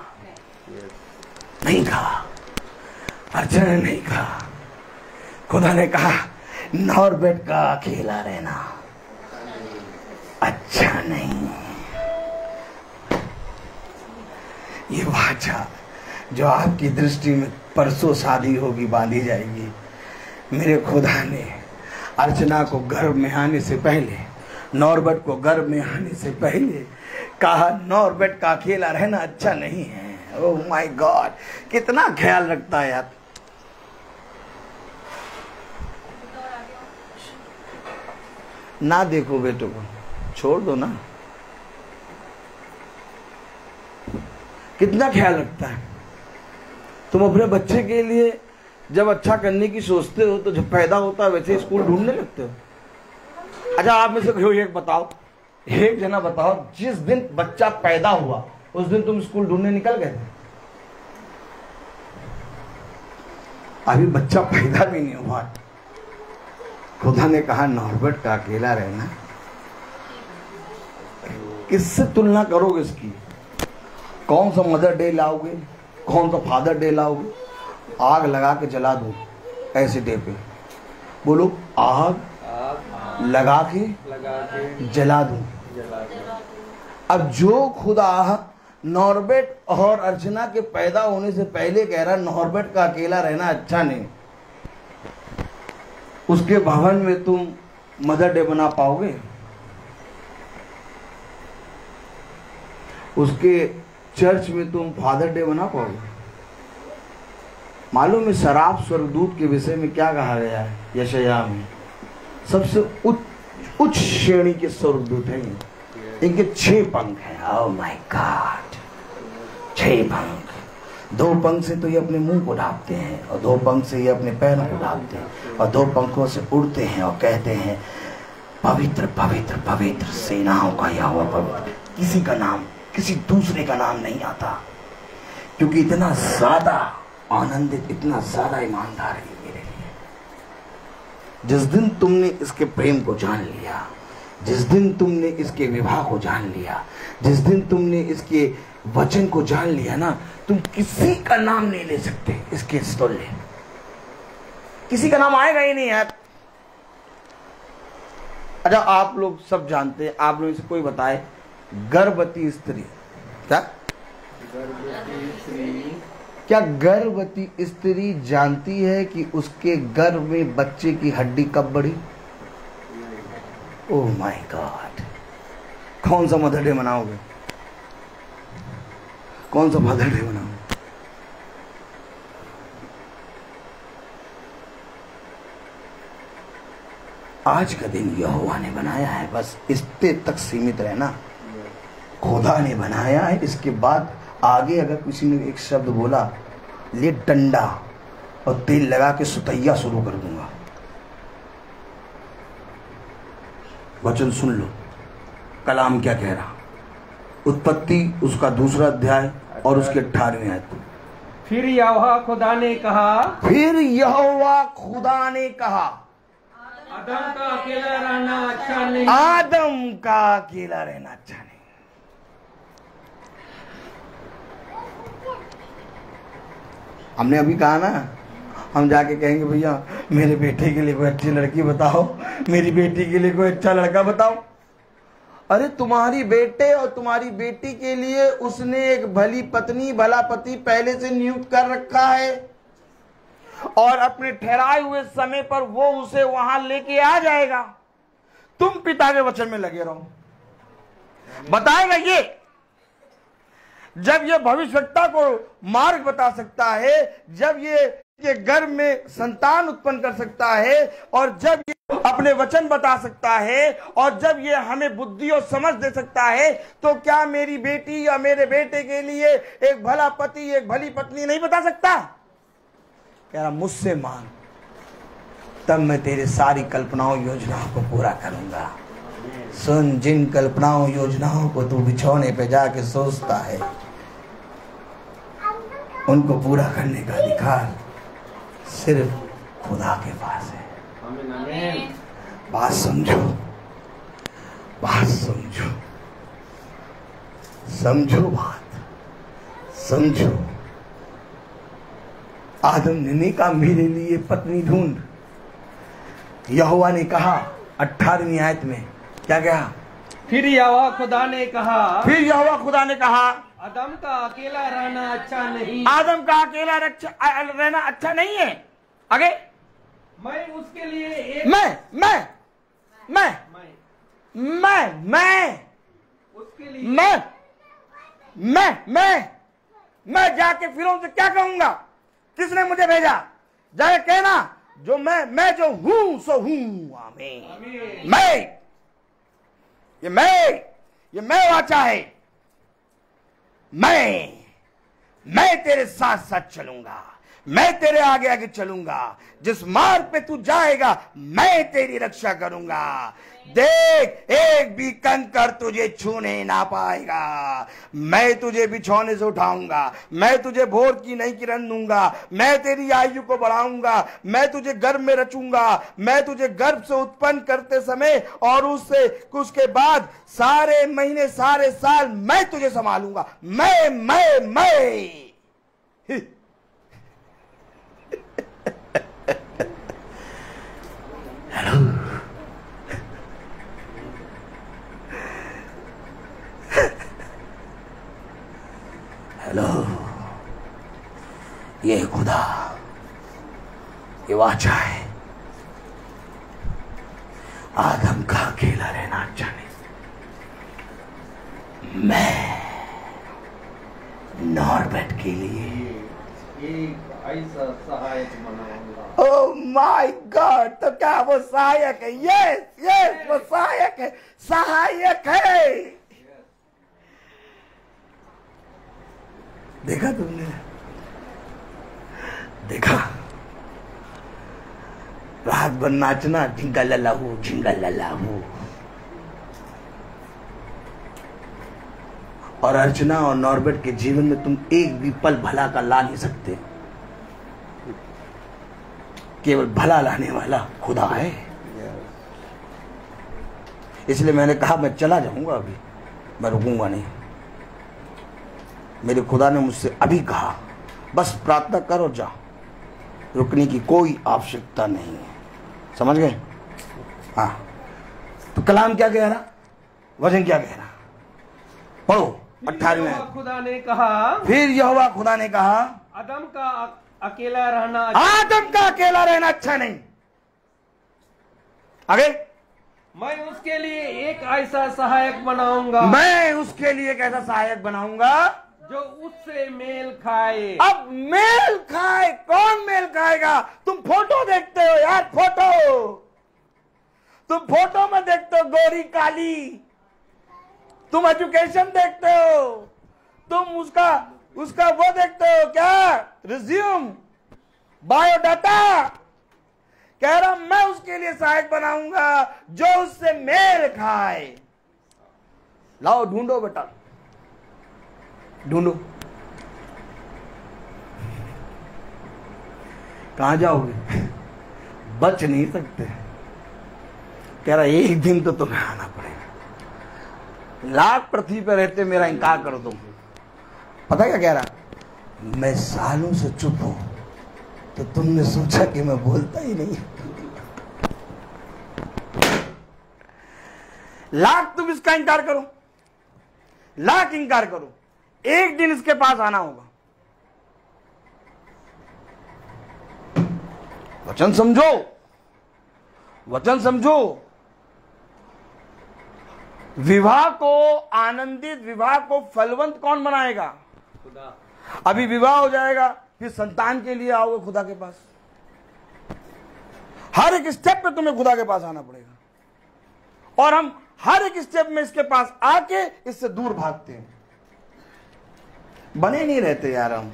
S6: नहीं कहा, अर्चना ने नहीं कहा। खुदा ने कहा नॉर्बेट का अकेला रहना अच्छा नहीं। ये वाचा जो आपकी दृष्टि में परसों शादी होगी, बांधी जाएगी, मेरे खुदा ने अर्चना को गर्भ में आने से पहले, नॉर्बेट को गर्भ में आने से पहले कहा नॉर्बेट का अकेला रहना अच्छा नहीं है। ओह माय गॉड, कितना ख्याल रखता है यार। ना देखो बेटों को, छोड़ दो ना। कितना ख्याल रखता है। तुम अपने बच्चे के लिए जब अच्छा करने की सोचते हो तो जब पैदा होता है वैसे स्कूल ढूंढने लगते हो। अच्छा, आप में से कोई एक बताओ, एक जना बताओ, जिस दिन बच्चा पैदा हुआ उस दिन तुम स्कूल ढूंढने निकल गए थे? अभी बच्चा पैदा भी नहीं हुआ, खुदा ने कहा नॉर्बेट का अकेला रहना। किससे तुलना करोगे इसकी? कौन सा मदर डे लाओगे, कौन सा फादर डे लाओगे? आग लगा के जला दो ऐसे डे पे, बोलो आग लगा के जला दूं। अब जो खुदा नॉर्बेट और अर्चना के पैदा होने से पहले कह रहा नॉर्बेट का अकेला रहना अच्छा नहीं, उसके भवन में तुम मदर डे बना पाओगे? उसके चर्च में तुम फादर डे बना पाओगे? मालूम है शराब स्वर्गदूत के विषय में क्या कहा गया है यशायाह में? सबसे उच्च श्रेणी के स्वर्गदूत हैं। इनके 6 पंख हैं। ओह माय गॉड, 6 पंख। 2 पंख से तो ये अपने मुंह को ढांपते हैं, और 2 पंख से ये अपने पैरों को ढांपते हैं, और 2 पंखों से उड़ते हैं और कहते हैं पवित्र पवित्र पवित्र सेनाओं का यहोवा पवित्र। किसी का नाम, किसी दूसरे का नाम नहीं आता, क्योंकि इतना ज्यादा आनंदित, इतना ज्यादा ईमानदार है मेरे लिए। जिस दिन तुमने इसके प्रेम को जान लिया, जिस दिन तुमने इसके विवाह को जान लिया, जिस दिन तुमने इसके वचन को जान लिया ना, तुम किसी का नाम नहीं ले सकते इसके तुल्य। किसी का नाम आएगा ही नहीं यार। अच्छा, आप लोग सब जानते हैं, आप लोगों से कोई बताए गर्भवती स्त्री क्या गर्भवती स्त्री जानती है कि उसके गर्भ में बच्चे की हड्डी कब बढ़ी? ओह माय गॉड, कौन सा मदर डे मनाओगे? कौन सा फादर डे मनाओगे? आज का दिन यहोवा ने बनाया है, बस इतने तक सीमित रहना। खुदा ने बनाया है, इसके बाद आगे अगर किसी ने एक शब्द बोला, ले डंडा और तेल लगा के सुतैया शुरू कर दूंगा। वचन सुन लो, कलाम क्या कह रहा। उत्पत्ति उसका 2 अध्याय और उसके 18वें आयत।
S1: फिर यहोवा खुदा ने कहा,
S6: फिर यहोवा खुदा ने कहा,
S1: आदम का अकेला रहना अच्छा नहीं।
S6: आदम का अकेला रहना अच्छा नहीं। हमने अभी कहा ना, हम जाके कहेंगे भैया मेरे बेटे के लिए कोई अच्छी लड़की बताओ, मेरी बेटी के लिए कोई अच्छा लड़का बताओ। अरे तुम्हारी बेटे और तुम्हारी बेटी के लिए उसने एक भली पत्नी भला पति पहले से नियुक्त कर रखा है, और अपने ठहराए हुए समय पर वो उसे वहां लेके आ जाएगा। तुम पिता के वचन में लगे रहो, बताएगा ये। जब ये भविष्यवक्ता को मार्ग बता सकता है, जब ये गर्भ में संतान उत्पन्न कर सकता है, और जब ये अपने वचन बता सकता है, और जब ये हमें बुद्धि और समझ दे सकता है, तो क्या मेरी बेटी या मेरे बेटे के लिए एक भला पति, एक भली पत्नी नहीं बता सकता? कह रहा मुझसे मांग, तब मैं तेरे सारी कल्पनाओं योजनाओं को पूरा करूंगा। सुन, जिन कल्पनाओं योजनाओं को तू बिछौने पे जाके सोचता है, उनको पूरा करने का अधिकार सिर्फ खुदा के पास है। बात समझो, बात समझो, समझो, बात समझो। आदम ने कहा मेरे लिए पत्नी ढूंढ, यहोवा ने कहा 18वीं आयत में, क्या कहा?
S1: फिर यहोवा खुदा ने कहा,
S6: फिर यहोवा खुदा ने कहा,
S1: आदम का अकेला रहना अच्छा नहीं।
S6: आदम का अकेला रहना अच्छा नहीं है। आगे,
S1: मैं उसके लिए एक
S6: मैं
S1: उसके लिए
S6: मैं जाके फिरौन से क्या कहूंगा? किसने मुझे भेजा? जाके कहना, जो मैं जो हूं सो हूं। आमीन। ये मैं वाचा है। मैं तेरे साथ साथ चलूंगा, मैं तेरे आगे आगे चलूंगा। जिस मार्ग पे तू जाएगा मैं तेरी रक्षा करूंगा। देख, एक भी कंकर तुझे छूने ना पाएगा। मैं तुझे बिछौने से उठाऊंगा, मैं तुझे भोर की नई किरण दूंगा, मैं तेरी आयु को बढ़ाऊंगा, मैं तुझे गर्भ में रचूंगा, मैं तुझे गर्भ से उत्पन्न करते समय और उसके बाद सारे महीने सारे साल मैं तुझे संभालूंगा। मैं हेलो, ये खुदा, ये वाचा है। आदम का अकेला रहना अच्छा नहीं। मैं नॉर्बेट के लिए
S1: एक ऐसा सहायक बनाऊंगा।
S6: ओह माय गॉड, तो क्या वो सहायक है? यस, वो सहायक है, सहायक है। देखा तुमने? देखा? रात भर नाचना, झिंगा लल्लाहू। और अर्चना और नॉर्बेट के जीवन में तुम एक भी पल भला का ला नहीं सकते। केवल भला लाने वाला खुदा है। इसलिए मैंने कहा मैं चला जाऊंगा, अभी मैं रुकूंगा नहीं। मेरे खुदा ने मुझसे अभी कहा, बस प्रार्थना कर और जा, रुकने की कोई आवश्यकता नहीं है। समझ गए? हाँ, तो कलाम क्या कह रहा, वचन क्या कह रहा? पढ़ो 18वें।
S1: खुदा ने कहा,
S6: फिर यहोवा खुदा ने कहा,
S1: आदम का अकेला रहना अच्छा नहीं। आगे, मैं उसके लिए एक ऐसा सहायक बनाऊंगा जो उससे मेल खाए।
S6: अब मेल खाए, कौन मेल खाएगा? तुम फोटो देखते हो यार, तुम फोटो में देखते हो गोरी काली, तुम एजुकेशन देखते हो, तुम उसका वो देखते हो, क्या रिज्यूम, बायोडाटा। कह रहा मैं उसके लिए सहायक बनाऊंगा जो उससे मेल खाए। लाओ, ढूंढो बेटा, ढूंढो। कहां जाओगे? बच नहीं सकते। कह रहा एक दिन तो तुम्हें आना पड़ेगा। लाख पृथ्वी पर रहते मेरा इनकार करो तुम। पता क्या कह रहा? मैं सालों से चुप हूं, तो तुमने सोचा कि मैं बोलता ही नहीं। लाख तुम इसका इनकार करो, लाख इनकार करो, एक दिन इसके पास आना होगा। वचन समझो, वचन समझो। विवाह को आनंदित, विवाह को फलवंत कौन बनाएगा?
S1: खुदा।
S6: अभी विवाह हो जाएगा, फिर संतान के लिए आओगे खुदा के पास। हर एक स्टेप पे तुम्हें खुदा के पास आना पड़ेगा। और हम हर एक स्टेप में इसके पास आके इससे दूर भागते हैं। बने नहीं रहते यार हम।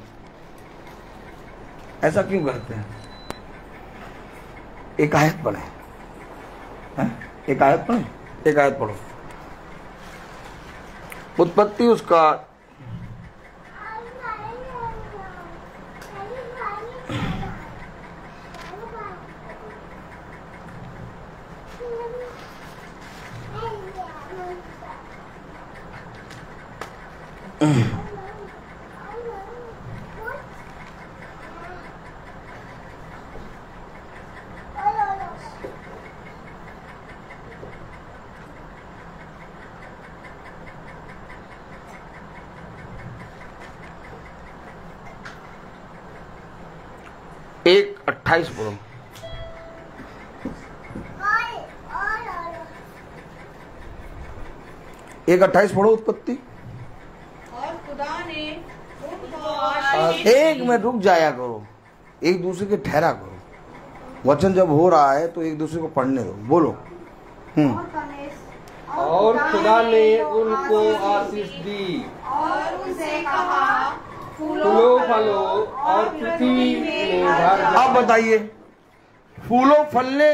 S6: ऐसा क्यों करते हैं? एक आयत पढ़े, एक आयत पढ़े, एक आयत पढ़ो। उत्पत्ति उसका 1:28 पढ़ो। एक 28 पढ़ो उत्पत्ति।
S4: और खुदा ने उनको आशीष
S6: एक में रुक जाया करो, एक दूसरे के ठहरा करो। वचन जब हो रहा है तो एक दूसरे को पढ़ने दो। बोलो।
S1: और खुदा ने उनको आशीष दी
S4: और उनसे कहा,
S1: फूलो फलो और पृथ्वी में भर जाओ।
S6: अब बताइए, फूलों फलने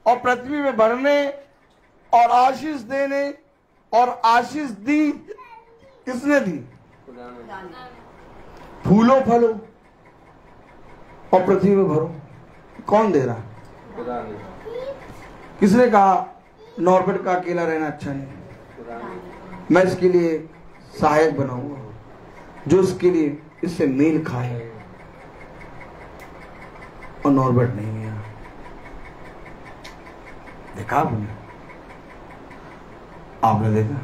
S6: और पृथ्वी में भरने और आशीष देने और आशीष दी किसने दी? फूलो फलो और पृथ्वी में भरो, कौन दे रहा?
S1: खुदा ने।
S6: किसने कहा नॉर्बर्ट का अकेला रहना अच्छा नहीं, मैं इसके लिए सहायक बनाऊंगा जो इसके लिए इससे मेल खाए। और नॉर्बर्ट नहीं है। देखा आपने देखा,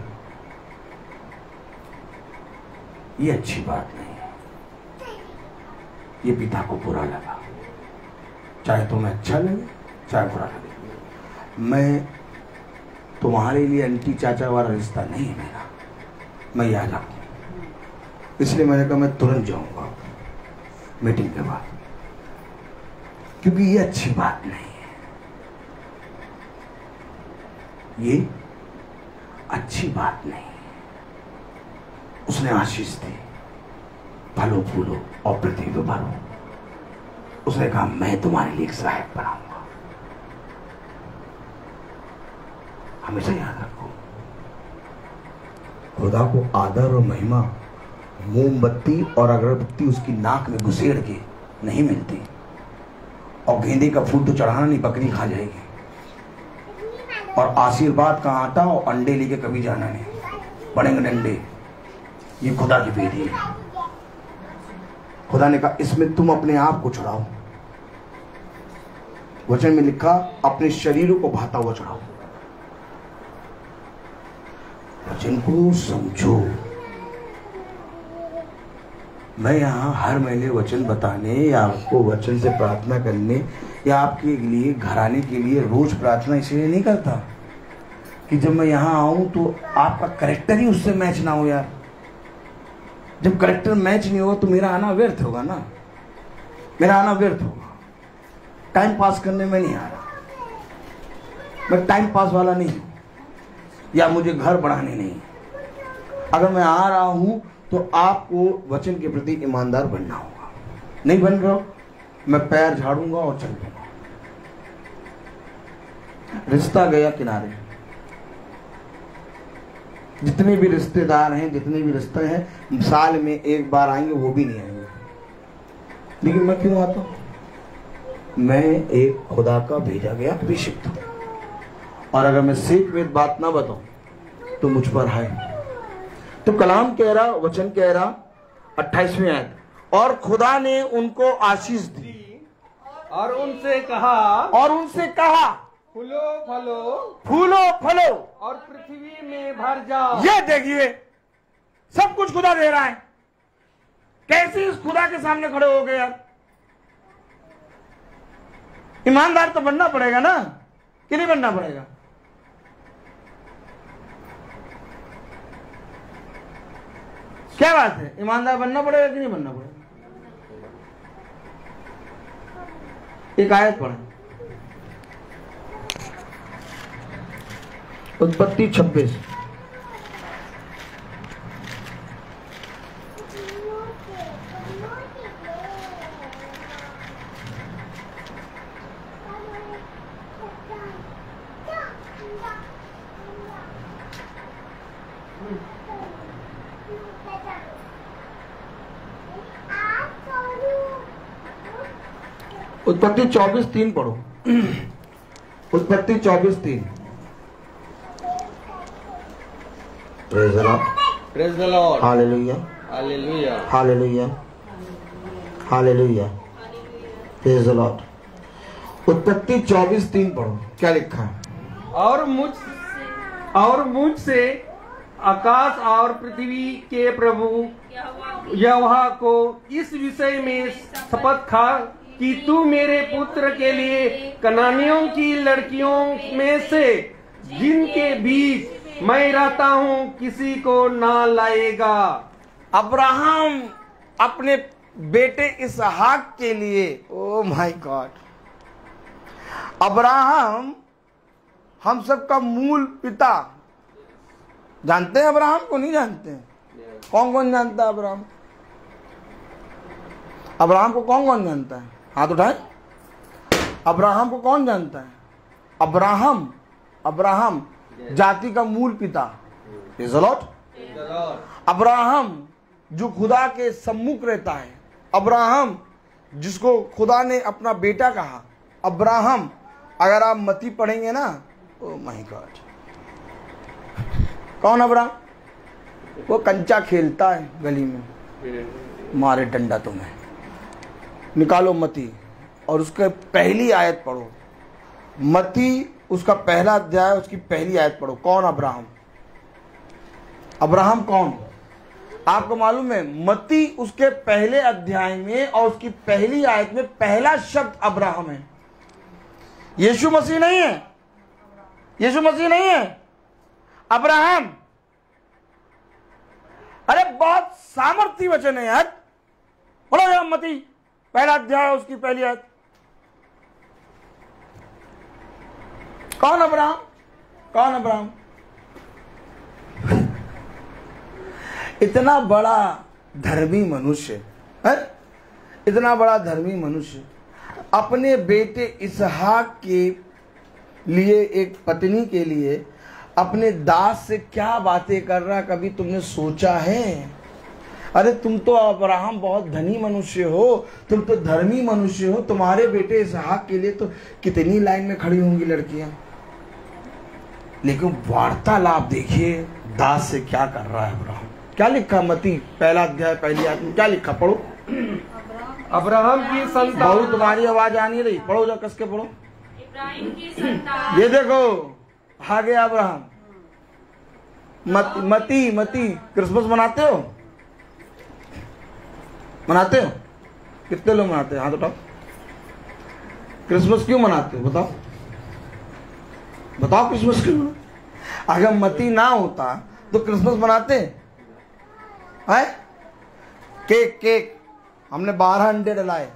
S6: ये अच्छी बात नहीं है। ये पिता को बुरा लगा, चाहे तुम्हें अच्छा लगे चाहे बुरा लगे। मैं तुम्हारे लिए आंटी चाचा वाला रिश्ता नहीं है मेरा, मैं याद रखूं। इसलिए मैंने कहा मैं तुरंत जाऊंगा मीटिंग के बाद, क्योंकि ये अच्छी बात नहीं है। ये अच्छी बात नहीं है। उसने आशीष दी, फलो फूलो और पृथ्वी को भरो। उसने कहा मैं तुम्हारे लिए एक सहायक बनाऊंगा। हमेशा याद रखो, खुदा को आदर और महिमा मोमबत्ती और अगरबत्ती उसकी नाक में घुसेड़ के नहीं मिलती। और गेंदे का फूल तो चढ़ाना नहीं, बकरी खा जाएगी। और आशीर्वाद का आटा और अंडे लेके कभी जाना नहीं, पड़ेंगे डंडे। ये खुदा की बेटी है। खुदा ने कहा इसमें तुम अपने आप को चढ़ाओ। वचन में लिखा अपने शरीरों को भाता हुआ चढ़ाओ। वचन को समझो। मैं यहाँ हर महीने वचन बताने या आपको वचन से प्रार्थना करने या आपके लिए घर आने के लिए रोज प्रार्थना इसलिए नहीं करता कि जब मैं यहाँ आऊं तो आपका करेक्टर ही उससे मैच ना हो। यार जब करेक्टर मैच नहीं होगा तो मेरा आना व्यर्थ होगा ना, मेरा आना व्यर्थ होगा। टाइम पास करने में नहीं आ रहा, मैं टाइम पास वाला नहीं हूं, या मुझे घर बढ़ाने नहीं। अगर मैं आ रहा हूं तो आपको वचन के प्रति ईमानदार बनना होगा। नहीं बन रहा, मैं पैर झाड़ूंगा और चल दूंगा। रिश्ता गया किनारे। जितने भी रिश्तेदार हैं, जितने भी रिश्ते हैं, साल में एक बार आएंगे, वो भी नहीं आएंगे। लेकिन मैं क्यों आता हूं? मैं एक खुदा का भेजा गया अभिषिक्त हूं। और अगर मैं सीख वेद बात ना बताऊं तो मुझ पर है। तो कलाम कह रहा, वचन कह रहा 28वें आयत, और खुदा ने उनको आशीष दी
S1: और उनसे कहा, फूलो फलो और पृथ्वी में भर जाओ।
S6: ये देखिए सब कुछ खुदा दे रहा है। कैसे इस खुदा के सामने खड़े हो गए यार? ईमानदार तो बनना पड़ेगा ना, कि नहीं बनना पड़ेगा? क्या बात है, ईमानदार बनना पड़ेगा कि नहीं बनना पड़ेगा? एक आयत पढ़ें, उत्पत्ति 26। उत्पत्ति 24:3 पढ़ो। उत्पत्ति 24:3। Praise the Lord,
S1: praise the Lord,
S6: hallelujah,
S1: hallelujah,
S6: hallelujah, hallelujah, praise the Lord. उत्पत्ति 24:3 पढ़ो, क्या लिखा है?
S1: और मुझ से आकाश और पृथ्वी के प्रभु यहोवा को इस विषय में शपथ खा कि तू मेरे पुत्र के लिए कनानियों की लड़कियों में से जिनके बीच मैं रहता हूँ किसी को ना लाएगा।
S6: अब्राहम अपने बेटे इसहाक के लिए, ओ माय गॉड, अब्राहम हम सबका मूल पिता। जानते हैं अब्राहम को? नहीं जानते हैं? कौन कौन जानता है अब्राहम? अब्राहम को कौन कौन जानता है? हाथ उठाए। अब्राहम को कौन जानता है? अब्राहम जाति का मूल पिता। Praise the Lord. अब्राहम जो खुदा के सम्मुख रहता है, अब्राहम जिसको खुदा ने अपना बेटा कहा, अब्राहम। अगर आप मती पढ़ेंगे ना, ओ माय गॉड, कौन अब्राहम? वो कंचा खेलता है गली में, मारे डंडा तुम्हें। निकालो मती और उसके पहली आयत पढ़ो। मती उसका पहला अध्याय, उसकी पहली आयत पढ़ो। कौन अब्राहम? अब्राहम कौन? आपको मालूम है? मती उसके पहले अध्याय में और उसकी पहली आयत में पहला शब्द अब्राहम है। यीशु मसीह नहीं है, यीशु मसीह नहीं है, अब्राहम। अरे बहुत सामर्थी वचन है यार। बोलो यार, मती पहला अध्याय उसकी पहली आयत। कौन अब्राहम? कौन अब्राहम? इतना बड़ा धर्मी मनुष्य है, इतना बड़ा धर्मी मनुष्य अपने बेटे इसहाक के लिए, एक पत्नी के लिए अपने दास से क्या बातें कर रहा, कभी तुमने सोचा है? अरे तुम तो अब्राहम बहुत धनी मनुष्य हो, तुम तो धर्मी मनुष्य हो, तुम्हारे बेटे इसहाक के लिए तो कितनी लाइन में खड़ी होंगी लड़कियां। लेकिन वार्तालाप देखिए दास से क्या कर रहा है अब्राहम। क्या लिखा मती पहला अध्याय पहली आयत में? क्या लिखा? पढ़ो।
S1: अब्राहम की संतान।
S6: बहु तुम्हारी आवाज आ नहीं रही, पढ़ो जा, कस के पढ़ो।
S4: इब्राहिम की संतान।
S6: ये देखो आ गया अब्राहम। मती क्रिसमस मनाते हो? मनाते हो? कितने लोग मनाते हैं? हाथ उठाओ। क्रिसमस क्यों मनाते हो? बताओ बताओ, क्रिसमस क्यों? अगर मती ना होता तो क्रिसमस मनाते हैं? केक हमने 12 अंडे डलाए,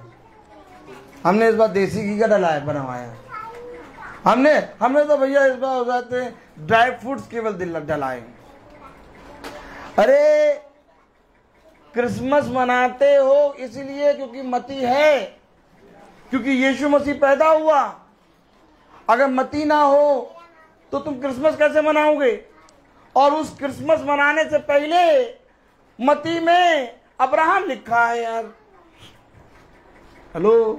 S6: हमने इस बार देसी घी का बनवाया, हमने तो भैया इस बार हो जाते हैं ड्राई फ्रूट्स केवल डलाए। अरे क्रिसमस मनाते हो इसलिए क्योंकि मती है, क्योंकि यीशु मसीह पैदा हुआ। अगर मती ना हो तो तुम क्रिसमस कैसे मनाओगे? और उस क्रिसमस मनाने से पहले मती में अब्राहम लिखा है यार। हेलो,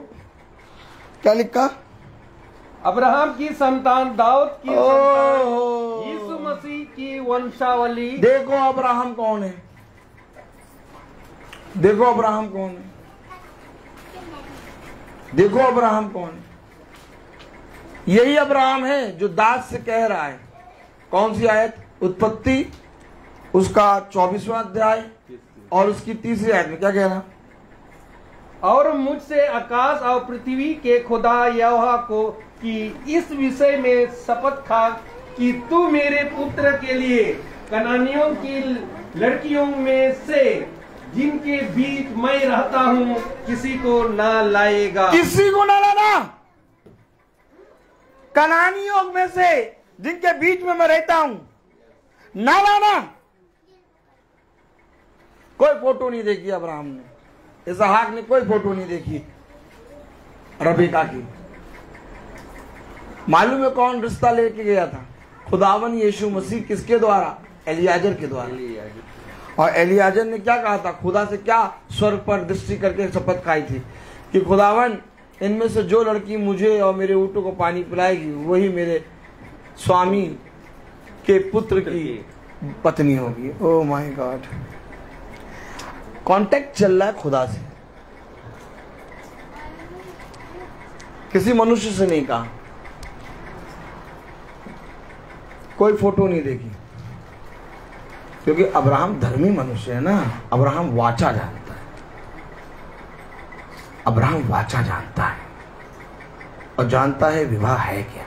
S6: क्या लिखा?
S1: अब्राहम की संतान, दाऊद की संतान, यीशु मसीह की वंशावली।
S6: देखो अब्राहम कौन है, देखो अब्राहम कौन है, देखो अब्राहम कौन है। यही अब्राहम है जो दास से कह रहा है। कौन सी आयत? उत्पत्ति उसका 24वां अध्याय और उसकी 3री आयत में क्या कह रहा?
S1: और मुझसे आकाश और पृथ्वी के खुदा यहोवा को कि इस विषय में शपथ खा कि तू मेरे पुत्र के लिए कनानियों की लड़कियों में से जिनके बीच मैं रहता हूं किसी को ना लाएगा।
S6: किसी को ना लाना। कनानियों में से जिनके बीच में मैं रहता हूं ना लाना। कोई फोटो नहीं देखी अब्राहम ने, इसहाक ने कोई फोटो नहीं देखी रबीका की। मालूम है कौन रिश्ता लेके गया था? खुदावन यीशु मसीह। किसके द्वारा? एलियाजर के द्वारा। और एलियाजर ने क्या कहा था? खुदा से क्या स्वर्ग पर दृष्टि करके शपथ खाई थी कि खुदावन इनमें से जो लड़की मुझे और मेरे ऊँटों को पानी पिलाएगी वही मेरे स्वामी के पुत्र की पत्नी होगी। ओह माय गॉड, कांटेक्ट चल रहा है खुदा से, किसी मनुष्य से नहीं कहा, कोई फोटो नहीं देखी, क्योंकि अब्राहम धर्मी मनुष्य है ना। अब्राहम वाचा जानता है। अब्राहम वाचा जानता है और जानता है विवाह है क्या।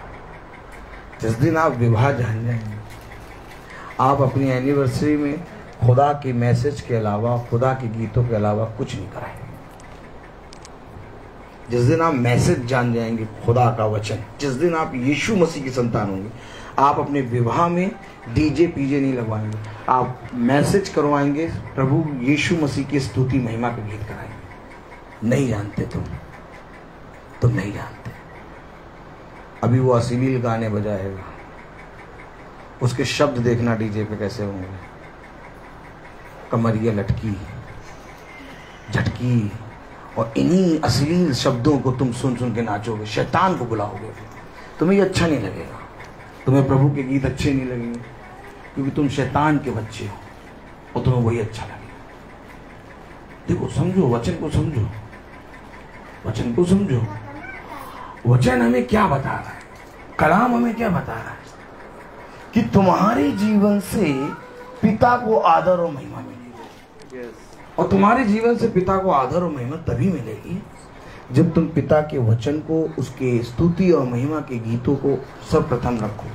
S6: जिस दिन आप विवाह जान जाएंगे, आप अपनी एनिवर्सरी में खुदा के मैसेज के अलावा, खुदा के गीतों के अलावा कुछ नहीं कराएंगे। जिस दिन आप मैसेज जान जाएंगे, खुदा का वचन, जिस दिन आप यीशु मसीह की संतान होंगे, आप अपने विवाह में डीजे पीजे नहीं लगवाएंगे, आप मैसेज करवाएंगे, प्रभु यीशु मसीह की स्तुति महिमा के गीत कराएंगे। नहीं जानते तुम नहीं जानते। अभी वो अश्लील गाने बजाएगा, उसके शब्द देखना डीजे पे कैसे होंगे, कमरिया लटकी झटकी, और इन्हीं अश्लील शब्दों को तुम सुन सुन के नाचोगे, शैतान को बुलाओगे। तुम्हें ये अच्छा नहीं लगेगा, तुम्हें प्रभु के गीत अच्छे नहीं लगेंगे, क्योंकि तुम शैतान के बच्चे हो और तुम्हें वही अच्छा लगेगा। देखो, समझो, वचन को समझो, वचन को समझो। वचन हमें क्या बता रहा है, कलाम हमें क्या बता रहा है कि तुम्हारे जीवन से पिता को आदर और महिमा मिलेगी। और तुम्हारे जीवन से पिता को आदर और महिमा तभी मिलेगी जब तुम पिता के वचन को, उसके स्तुति और महिमा के गीतों को सर्वप्रथम रखो।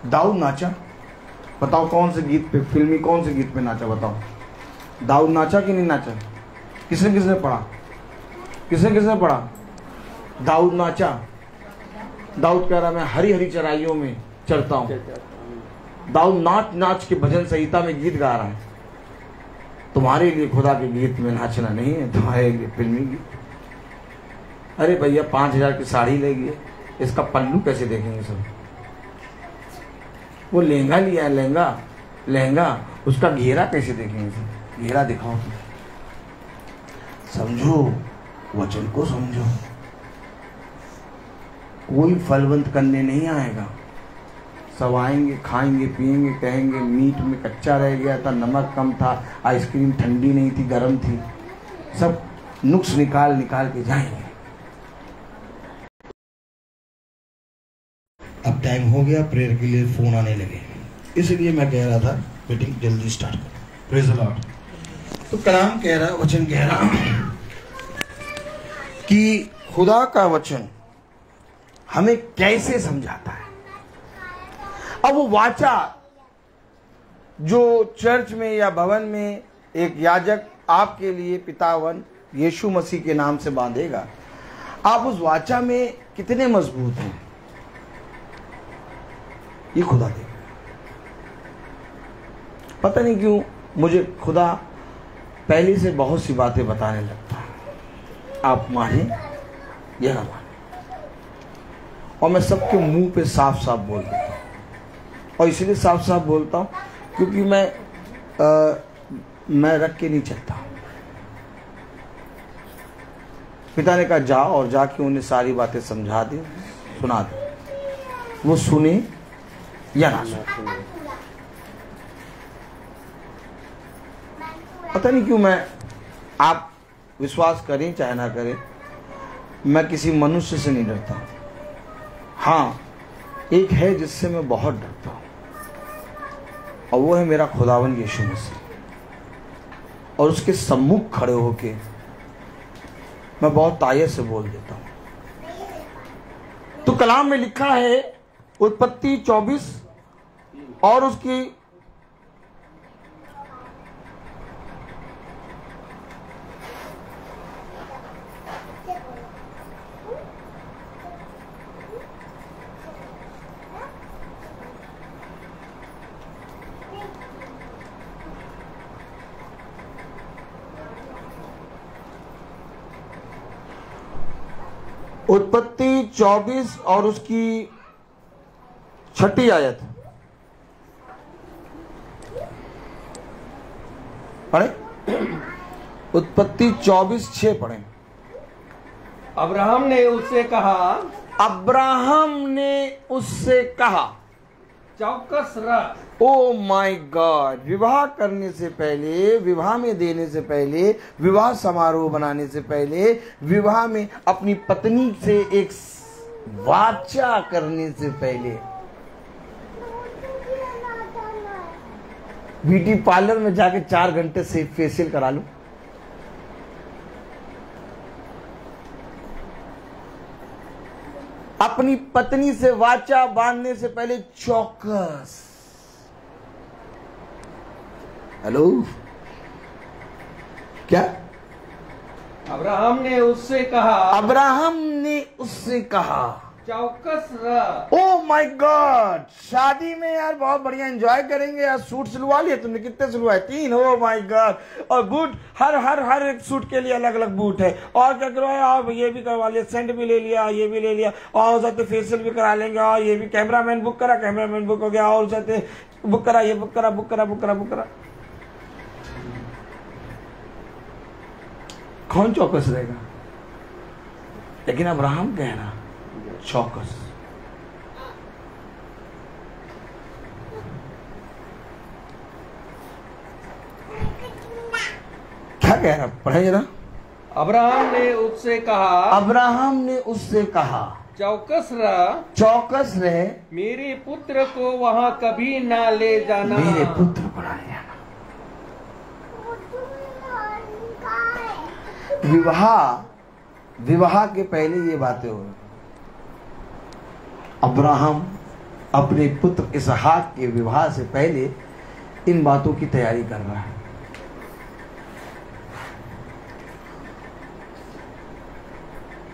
S6: दाऊद नाचा, बताओ कौन से गीत पे, फिल्मी कौन से गीत पे नाचा, बताओ। दाऊद नाचा कि नहीं नाचा? किसने किसने पढ़ा, किसने किसने पढ़ा? दाऊद नाचा। दाऊद कह रहा मैं हरी हरी चराइयों में चरता हूं। दाऊद नाच नाच के भजन संहिता में गीत गा रहा है। तुम्हारे लिए खुदा के गीत में नाचना नहीं है, तुम्हारे लिए फिल्मी गीत। अरे भैया 5,000 की साड़ी लेगी, इसका पल्लू कैसे देखेंगे सब? वो लहंगा लिया है, लहंगा, उसका घेरा कैसे देखेंगे सब? घेरा दिखाओ। समझो, वचन को समझो। कोई फलवंत करने नहीं आएगा। सब आएंगे, खाएंगे, पिएंगे, कहेंगे मीट में कच्चा रह गया था, नमक कम था, आइसक्रीम ठंडी नहीं थी, गर्म थी। सब नुक्स निकाल के जाएंगे। अब टाइम हो गया, प्रेयर के लिए फोन आने लगे, इसलिए मैं कह रहा था मीटिंग जल्दी स्टार्ट करो। Praise the Lord. तो कलाम कह रहा, वचन कह रहा कि खुदा का वचन हमें कैसे समझाता है। अब वो वाचा जो चर्च में या भवन में एक याजक आपके लिए पितावन यीशु मसीह के नाम से बांधेगा, आप उस वाचा में कितने मजबूत हैं, ये खुदा देगा। पता नहीं क्यों मुझे खुदा पहले से बहुत सी बातें बताने लगता है, आप माने या ना माने, और मैं सबके मुंह पे साफ साफ बोल देता हूं। और इसलिए साफ साफ बोलता हूं क्योंकि मैं रख के नहीं चलता। पिता ने कहा जाओ, और जाके उन्हें सारी बातें समझा दे, सुना दे, वो सुने या ना सुने। पता नहीं क्यों आप विश्वास करें चाहे ना करें, मैं किसी मनुष्य से नहीं डरता। हाँ, एक है जिससे मैं बहुत डरता हूं, और वो है मेरा खुदावन यीशु मसीह। और उसके सम्मुख खड़े होके मैं बहुत तायत से बोल देता हूं। तो कलाम में लिखा है उत्पत्ति 24 और उसकी उत्पत्ति 24 और उसकी 6 आयत पढ़े। उत्पत्ति 24:6 पढ़े।
S1: अब्राहम ने उससे कहा चौकस रह।
S6: ओ माय गॉड, विवाह करने से पहले, विवाह में देने से पहले, विवाह समारोह बनाने से पहले, विवाह में अपनी पत्नी से एक वाचा करने से पहले, ब्यूटी पार्लर में जाके 4 घंटे से फेशियल करा लो। अपनी पत्नी से वाचा बांधने से पहले चौकस। हेलो, क्या?
S1: अब्राहम ने उससे कहा,
S6: अब्राहम ने उससे कहा
S1: चौकस रह।
S6: ओ माय गॉड, शादी में यार बहुत बढ़िया एंजॉय करेंगे यार। सूट सिलवा लिया तुमने? कितने सिलवाए? 3। Oh my God. और बूट, हर एक सूट के लिए अलग अलग बूट है। और क्या करवाया? और ये भी करवा लिया, सेंट भी ले लिया, ये भी ले लिया, और जाते फेशियल भी करा लेंगे, और ये भी कैमरामैन बुक करा, कैमरामैन बुक हो गया, और जाते बुक करा, ये बुक करा, बुक करा, बुक करा, बुक करा। कौन चौकस रहेगा? लेकिन अब्राहम कह रहा चौकस। क्या कह रहा? पढ़े जरा।
S1: अब्राहम ने उससे कहा,
S6: अब्राहम ने उससे कहा
S1: चौकस रह,
S6: चौकस रहे,
S1: मेरे पुत्र को वहां कभी ना ले जाना।
S6: मेरे पुत्र को ना ले जाना। विवाह के पहले ये बातें हो रही। अब्राहम अपने पुत्र इसहाक के विवाह से पहले इन बातों की तैयारी कर रहा है।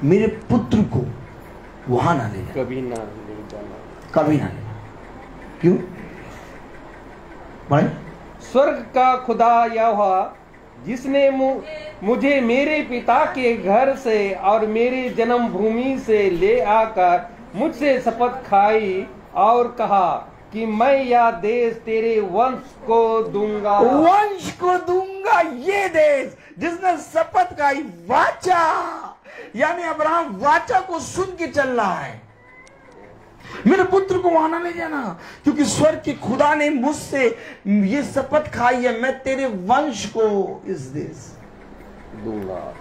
S6: मेरे पुत्र को वहां ना ले जाना,
S1: कभी ना ले जाना,
S6: कभी ना ले जाना। क्यों? भाई,
S1: स्वर्ग का खुदा यहोवा, जिसने मुझे मेरे पिता के घर से और मेरे जन्मभूमि से ले आकर मुझसे शपथ खाई और कहा कि मैं यह देश तेरे वंश को दूंगा।
S6: वंश को दूंगा, ये देश जिसने शपथ खाई, वाचा। यानी अब्राहम वाचा को सुन के चल रहा है। मेरे पुत्र को वहां ना ले जाना, क्योंकि स्वर्ग के खुदा ने मुझसे ये शपथ खाई है, मैं तेरे वंश को इस देश दूंगा।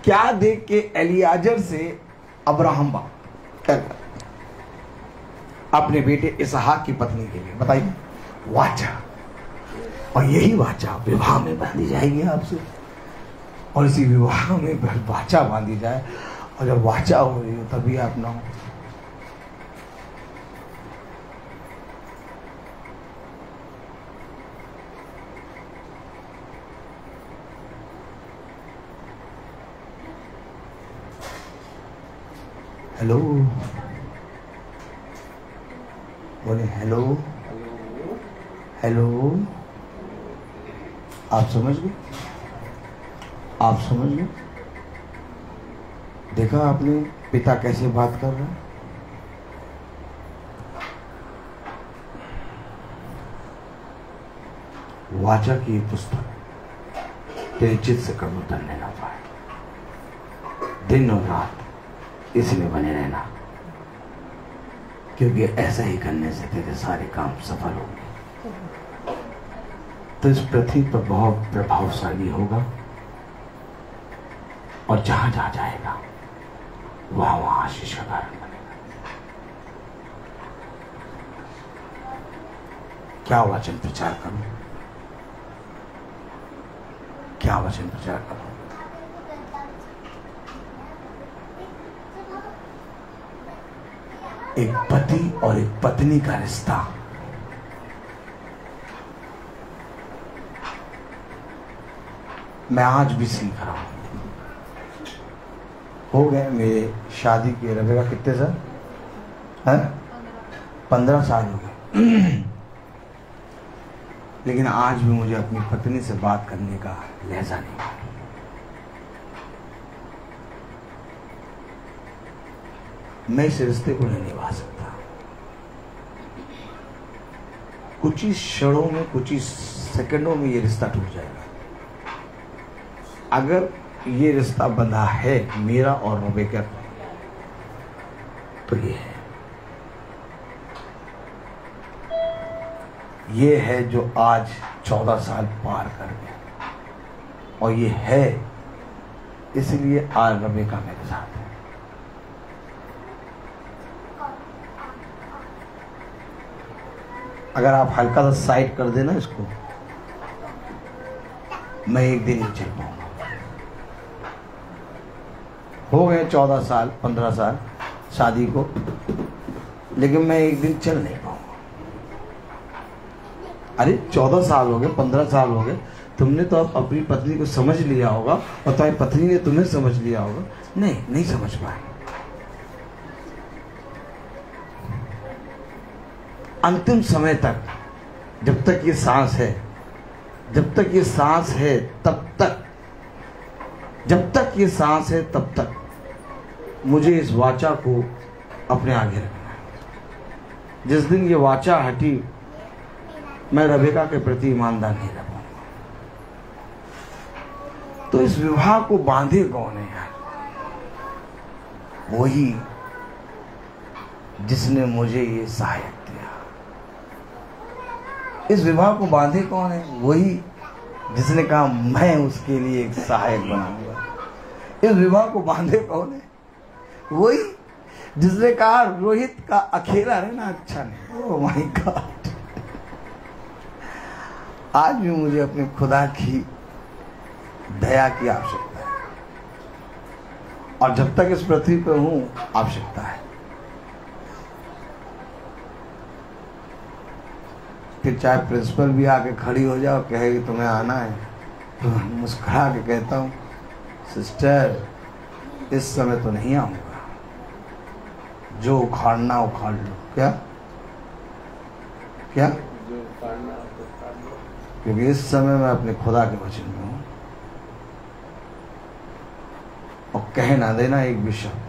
S6: क्या देख के एलियाजर से अब्राहम बाप क्या कर अपने बेटे इसहाक की पत्नी के लिए, बताइए, वाचा। और यही वाचा विवाह में बांधी जाएगी आपसे, और इसी विवाह में वाचा बांधी जाए, और जब वाचा हो रही हो तभी आप ना हो। हेलो, बोले हेलो, हेलो। आप समझ गए? आप समझ गए? देखा आपने पिता कैसे बात कर रहा है? वाचा की पुस्तक तेरे चित्त से कभी उतरने ना पाए। दिन और रात इसमें बने रहना, क्योंकि ऐसा ही करने से तेरे सारे काम सफल होंगे। तो इस पृथ्वी पर बहुत प्रभावशाली होगा, और जहां जहां जाएगा वहां वहां आशीष का कारण बनेगा। क्या वचन प्रचार करूं? क्या वचन प्रचार करूं? एक पति और एक पत्नी का रिश्ता मैं आज भी सीख रहा हूं। हो गए मेरे शादी के रबेका कितने साल है? 15 साल हो गए। लेकिन आज भी मुझे अपनी पत्नी से बात करने का लहजा नहीं। मैं इस रिश्ते को नहीं निभा सकता। कुछ ही क्षणों में, कुछ ही सेकंडों में ये रिश्ता टूट जाएगा। अगर ये रिश्ता बंधा है मेरा और रबेका, तो ये है जो आज 14 साल पार कर गया, और ये है इसलिए आज रबेका मेरे साथ है। अगर आप हल्का सा साइड कर देना इसको, मैं एक दिन नहीं चल पाऊंगा। हो गए 14 साल 15 साल शादी को, लेकिन मैं एक दिन चल नहीं पाऊंगा। अरे 14 साल हो गए, 15 साल हो गए, तुमने तो अब अपनी पत्नी को समझ लिया होगा और तुम्हारी पत्नी ने तुम्हें समझ लिया होगा। नहीं समझ पाए। अंतिम समय तक, जब तक ये सांस है, जब तक ये सांस है तब तक, जब तक ये सांस है तब तक मुझे इस वाचा को अपने आगे रखना है। जिस दिन ये वाचा हटी, मैं रेबेका के प्रति ईमानदार नहीं रह पाऊंगा। तो इस विवाह को बांधे कौन है यार? वही जिसने मुझे ये सहायक दिया। इस विवाह को बांधे कौन है? वही जिसने कहा मैं उसके लिए एक सहायक बनाऊंगा। इस विवाह को बांधे कौन है? वही जिसने कहा रोहित का अकेला रहना अच्छा नहीं। ओह माय गॉड, आज भी मुझे अपने खुदा की दया की आवश्यकता है, और जब तक इस पृथ्वी पर हूं आवश्यकता है। फिर चाहे प्रिंसिपल भी आके खड़ी हो जाओ, कहे कि तुम्हें आना है, तो मुस्कुरा के कहता हूँ सिस्टर इस समय तो नहीं आऊंगा, जो उखाड़ना उखाड़ लो। क्या क्या? क्योंकि इस समय मैं अपने खुदा के वचन में हूं। और कह ना देना एक भी शब्द।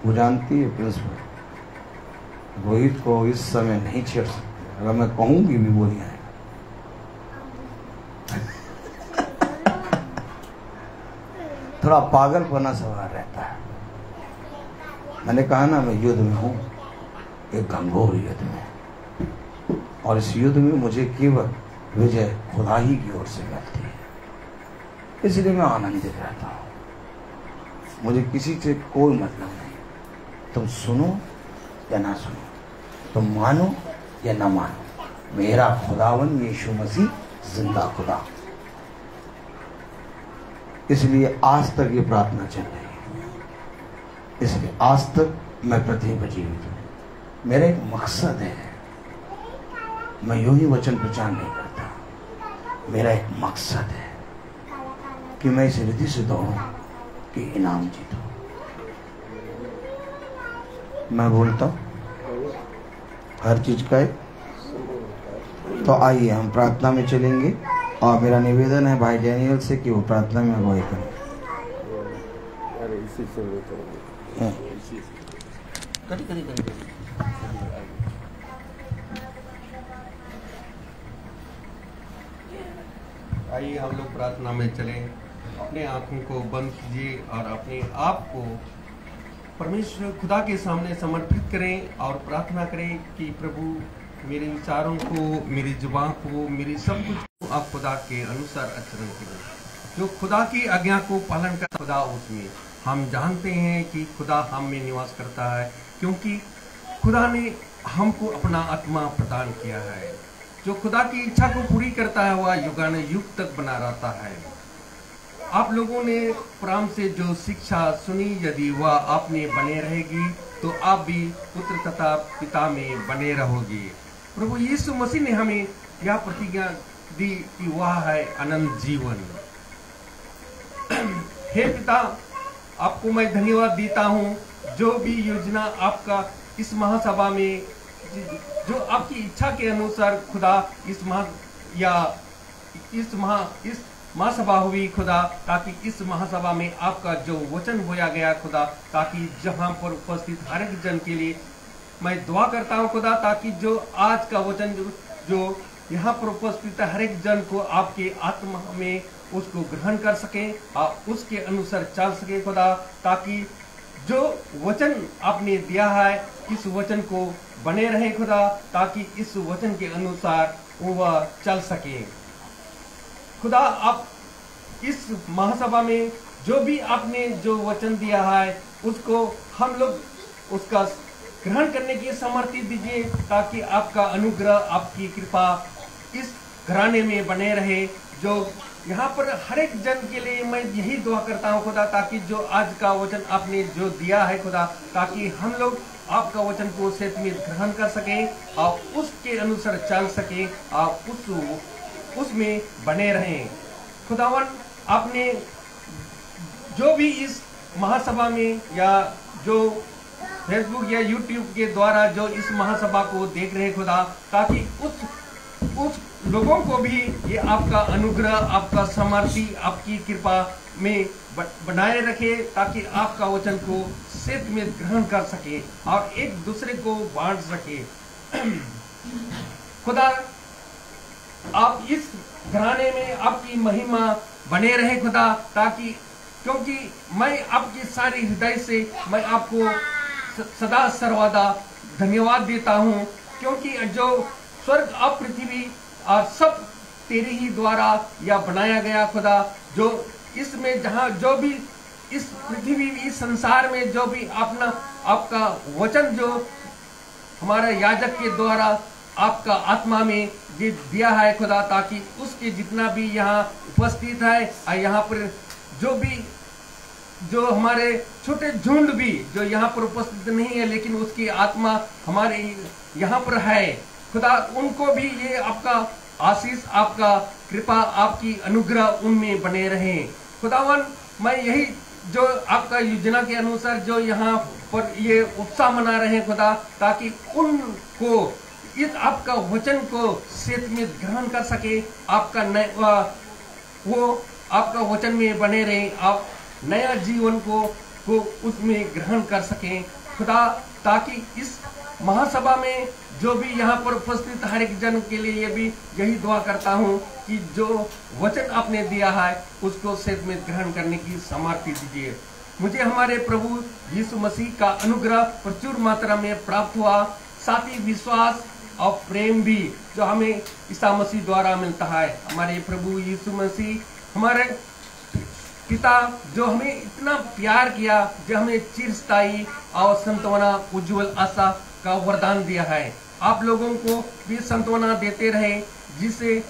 S6: वो जानती है प्रिंसिपल रोहित को इस समय नहीं छेड़ सकते। अगर मैं कहूंगी भी वो नहीं आएगा। थोड़ा पागलपना सवार रहता है। मैंने कहा ना, मैं युद्ध में हूं, एक घंघोर युद्ध में, और इस युद्ध में मुझे केवल विजय खुदा ही की ओर से मिलती है। इसलिए मैं आनंदित रहता हूं। मुझे किसी से कोई मतलब नहीं। तुम सुनो या ना सुनो, तुम मानो या ना मानो, मेरा खुदावन यीशु मसीह जिंदा खुदा। इसलिए आज तक ये प्रार्थना चल रही है। इसलिए आज तक मैं पृथ्वी पर जीवित हूं। मेरा एक मकसद है। मैं यूं ही वचन प्रचार नहीं करता। मेरा एक मकसद है कि मैं इस रीति से दौड़ूं कि इनाम जीतूं। मैं बोलता हूं हर चीज का है। तो आइए हम प्रार्थना में चलेंगे, और मेरा निवेदन है भाई डैनियल से कि वो प्रार्थना में अगुवाई करें।
S1: आइए हम लोग प्रार्थना में चलें। अपने आंखों को बंद कीजिए और अपने आप को परमेश्वर खुदा के सामने समर्पित करें और प्रार्थना करें कि प्रभु मेरे विचारों को, मेरी जुबान को, मेरी सब कुछ को आप खुदा के अनुसार आचरण करें। जो खुदा की आज्ञा को पालन कर खुदा उसमें, हम जानते हैं कि खुदा हम में निवास करता है, क्योंकि खुदा ने हमको अपना आत्मा प्रदान किया है। जो खुदा की इच्छा को पूरी करता है वह युगानुयुग तक बना रहता है। आप लोगों ने प्रारंभ से जो शिक्षा सुनी, यदि वह आप में बने रहेगी तो आप भी पुत्र तथा पिता में बने रहोगे। प्रभु यीशु मसीह ने हमें यह प्रतिज्ञा दी कि वह है अनंत जीवन। हे पिता, आपको मैं धन्यवाद देता हूँ, जो भी योजना आपका इस महासभा में, जो आपकी इच्छा के अनुसार खुदा इस महासभा हुई खुदा, ताकि इस महासभा में आपका जो वचन बोया गया खुदा, ताकि जहां पर उपस्थित हर एक जन के लिए मैं दुआ करता हूं खुदा, ताकि जो आज का वचन जो यहाँ पर उपस्थित हर एक जन को आपके आत्मा में उसको ग्रहण कर सके और उसके अनुसार चल सके खुदा, ताकि जो वचन आपने दिया है इस वचन को बने रहे खुदा, ताकि इस वचन के अनुसार वह चल सके खुदा। आप इस महासभा में जो भी आपने जो वचन दिया है उसको हम लोग उसका ग्रहण करने की सामर्थ्य दीजिए, ताकि आपका अनुग्रह, आपकी कृपा इस घराने में बने रहे। जो यहाँ पर हर एक जन के लिए मैं यही दुआ करता हूँ खुदा, ताकि जो आज का वचन आपने जो दिया है खुदा, ताकि हम लोग आपका वचन को सत्य में ग्रहण कर सके और उसके अनुसार चल सके और उसमें बने रहें। खुदावन, आपने जो भी इस महासभा में या जो फेसबुक या यूट्यूब के द्वारा जो इस महासभा को देख रहे खुदा, ताकि उस लोगों को भी ये आपका अनुग्रह, आपका सामर्थ्य, आपकी कृपा में बनाए रखे, ताकि आपका वचन को सत्य में ग्रहण कर सके और एक दूसरे को बांट सके। खुदा, आप इस घराने में आपकी महिमा बने रहे खुदा, ताकि क्योंकि मैं आपकी सारी हृदय से मैं आपको सदा सर्वदा धन्यवाद देता हूँ, क्योंकि जो स्वर्ग और पृथ्वी और सब तेरे ही द्वारा या बनाया गया खुदा, जो इसमें जहाँ जो भी इस पृथ्वी, इस संसार में जो भी आपका वचन जो हमारा याजक के द्वारा आपका आत्मा में ये दिया है खुदा, ताकि उसके जितना भी यहाँ उपस्थित है और यहाँ पर जो हमारे छोटे झुंड भी जो यहाँ पर उपस्थित नहीं है, लेकिन उसकी आत्मा हमारे यहाँ पर है खुदा, उनको भी ये आपका आशीष, आपका कृपा, आपकी अनुग्रह उनमें बने रहे खुदावन। मैं यही जो आपका योजना के अनुसार जो यहाँ पर ये उत्साह मना रहे हैं खुदा, ताकि उनको इस आपका वचन को सत्य में ग्रहण कर सके, आपका वो आपका वचन में बने रहे, आप नया जीवन को उसमें ग्रहण कर सके खुदा, ताकि इस महासभा में जो भी यहाँ पर उपस्थित हर एक जन के लिए भी यही दुआ करता हूँ कि जो वचन आपने दिया है उसको सत्य में ग्रहण करने की सामर्थ्य दीजिए। मुझे हमारे प्रभु यीशु मसीह का अनुग्रह प्रचुर मात्रा में प्राप्त हुआ, साथ ही विश्वास और प्रेम भी जो हमें ईसा मसीह द्वारा मिलता है। हमारे प्रभु यीशु मसीह हमारे पिता जो हमें इतना प्यार किया, जो हमें चिरस्थायी और सांत्वना उज्जवल आशा का वरदान दिया है, आप लोगों को भी सांत्वना देते रहे, जिससे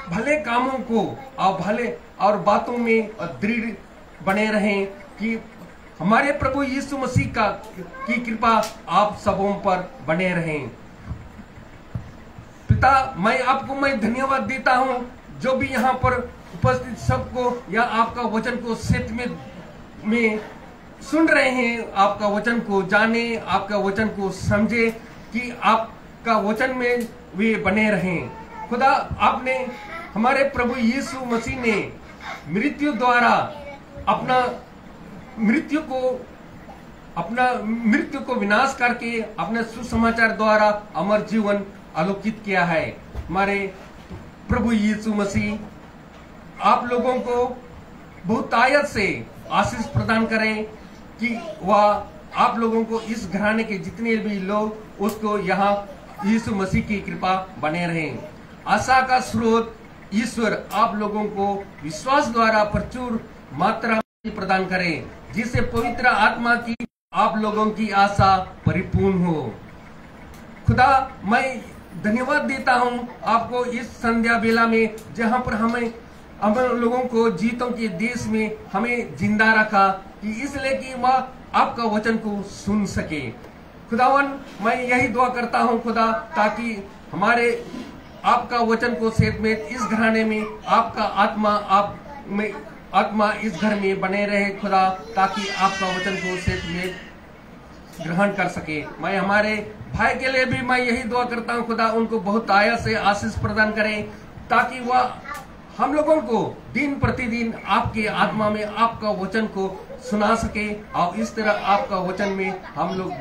S1: भले कामों को और भले और बातों में दृढ़ बने रहें, कि हमारे प्रभु यीशु मसीह की कृपा आप सबों पर बने रहें। पिता, मैं धन्यवाद देता हूँ जो भी यहाँ पर उपस्थित सबको या आपका वचन को सत्य में सुन रहे हैं, आपका वचन को जाने, आपका वचन को समझे, कि आपका वचन में वे बने रहें खुदा। आपने हमारे प्रभु यीशु मसीह ने मृत्यु द्वारा अपना मृत्यु को विनाश करके अपने सुसमाचार द्वारा अमर जीवन आलोकित किया है। हमारे प्रभु यीशु मसीह आप लोगों को बहुतायत से आशीष प्रदान करें, कि वह आप लोगों को इस घराने के जितने भी लोग उसको यहाँ यीशु मसीह की कृपा बने रहें। आशा का स्रोत ईश्वर आप लोगों को विश्वास द्वारा प्रचुर मात्रा में प्रदान करें, जिससे पवित्र आत्मा की आप लोगों की आशा परिपूर्ण हो। खुदा, मैं धन्यवाद देता हूँ आपको इस संध्या बेला में, जहाँ पर हम लोगों को जीतों के देश में हमें जिंदा रखा, कि इसलिए कि वह आपका वचन को सुन सके। खुदावन, मैं यही दुआ करता हूँ खुदा, ताकि हमारे आपका वचन को सत्य में इस घराने में आपका आत्मा इस घर में बने रहे खुदा, ताकि आपका वचन को सत्य में ग्रहण कर सके। मैं हमारे भाई के लिए भी मैं यही दुआ करता हूँ खुदा, उनको बहुत आया से आशीष प्रदान करें, ताकि वह हम लोगों को दिन प्रतिदिन आपके आत्मा में आपका वचन को सुना सके, और इस तरह आपका वचन में हम लोग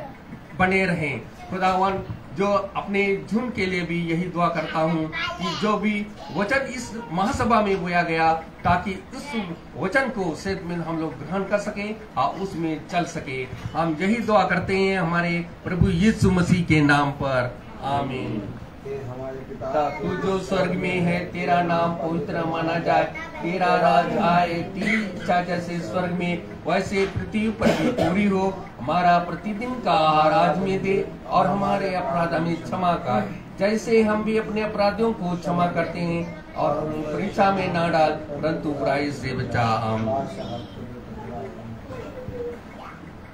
S1: बने रहें। खुदावन, जो अपने झुंड के लिए भी यही दुआ करता हूँ कि जो भी वचन इस महासभा में बोया गया, ताकि उस वचन को सत्य में हम लोग ग्रहण कर सके और उसमें चल सके। हम यही दुआ करते हैं हमारे प्रभु यीशु मसीह के नाम पर, आमीन।
S6: हमारे पिता,
S1: तू जो स्वर्ग में है, तेरा नाम पवित्र माना जाए, तेरा राज आए, तेरी इच्छा जैसे स्वर्ग में वैसे पृथ्वी पर भी पूरी हो। हमारा प्रतिदिन का आहार आज में दे, और हमारे अपराध हमें क्षमा कर, जैसे हम भी अपने अपराधियों को क्षमा करते हैं। और परीक्षा में ना डाल, परंतु बुराई से बचा हम।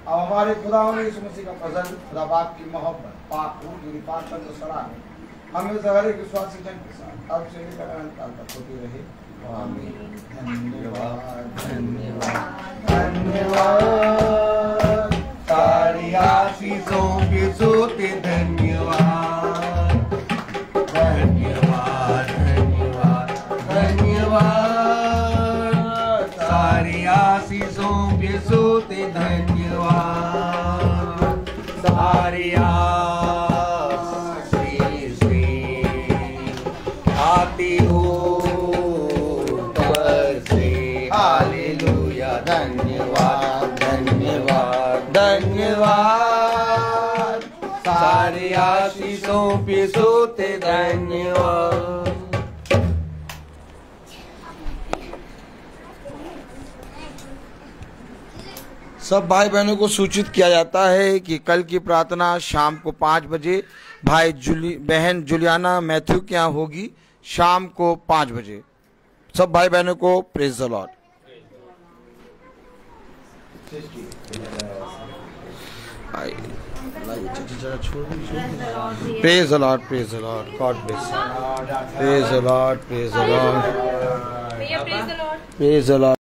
S6: अब हमारे खुदा यीशु मसीह का फजल, खुदा बाप की मोहब्बत, पाक रूह की पाक पवित्र सलाह हमें हर एक विश्वासी जन के साथ अब से लेकर अनंत काल तक होती रहे। आमीन। धन्यवाद धन्यवाद धन्यवाद, सारी आशीषों के सोते धन्यवाद धन्यवाद धन्यवाद धन्यवाद, सारी आशीषों के सोते धन्यवाद, सारी आती हो ऊपर से। हालेलुया, धन्यवाद धन्यवाद धन्यवाद, सारी आशीषों पे सोते धन्यवाद। सब भाई बहनों को सूचित किया जाता है कि कल की प्रार्थना शाम को 5 बजे बहन जुलियाना मैथ्यू के यहाँ होगी, शाम को 5 बजे। सब भाई बहनों को praise the Lord. Praise the Lord, praise the Lord, God bless. Praise the Lord, praise the Lord, praise the Lord.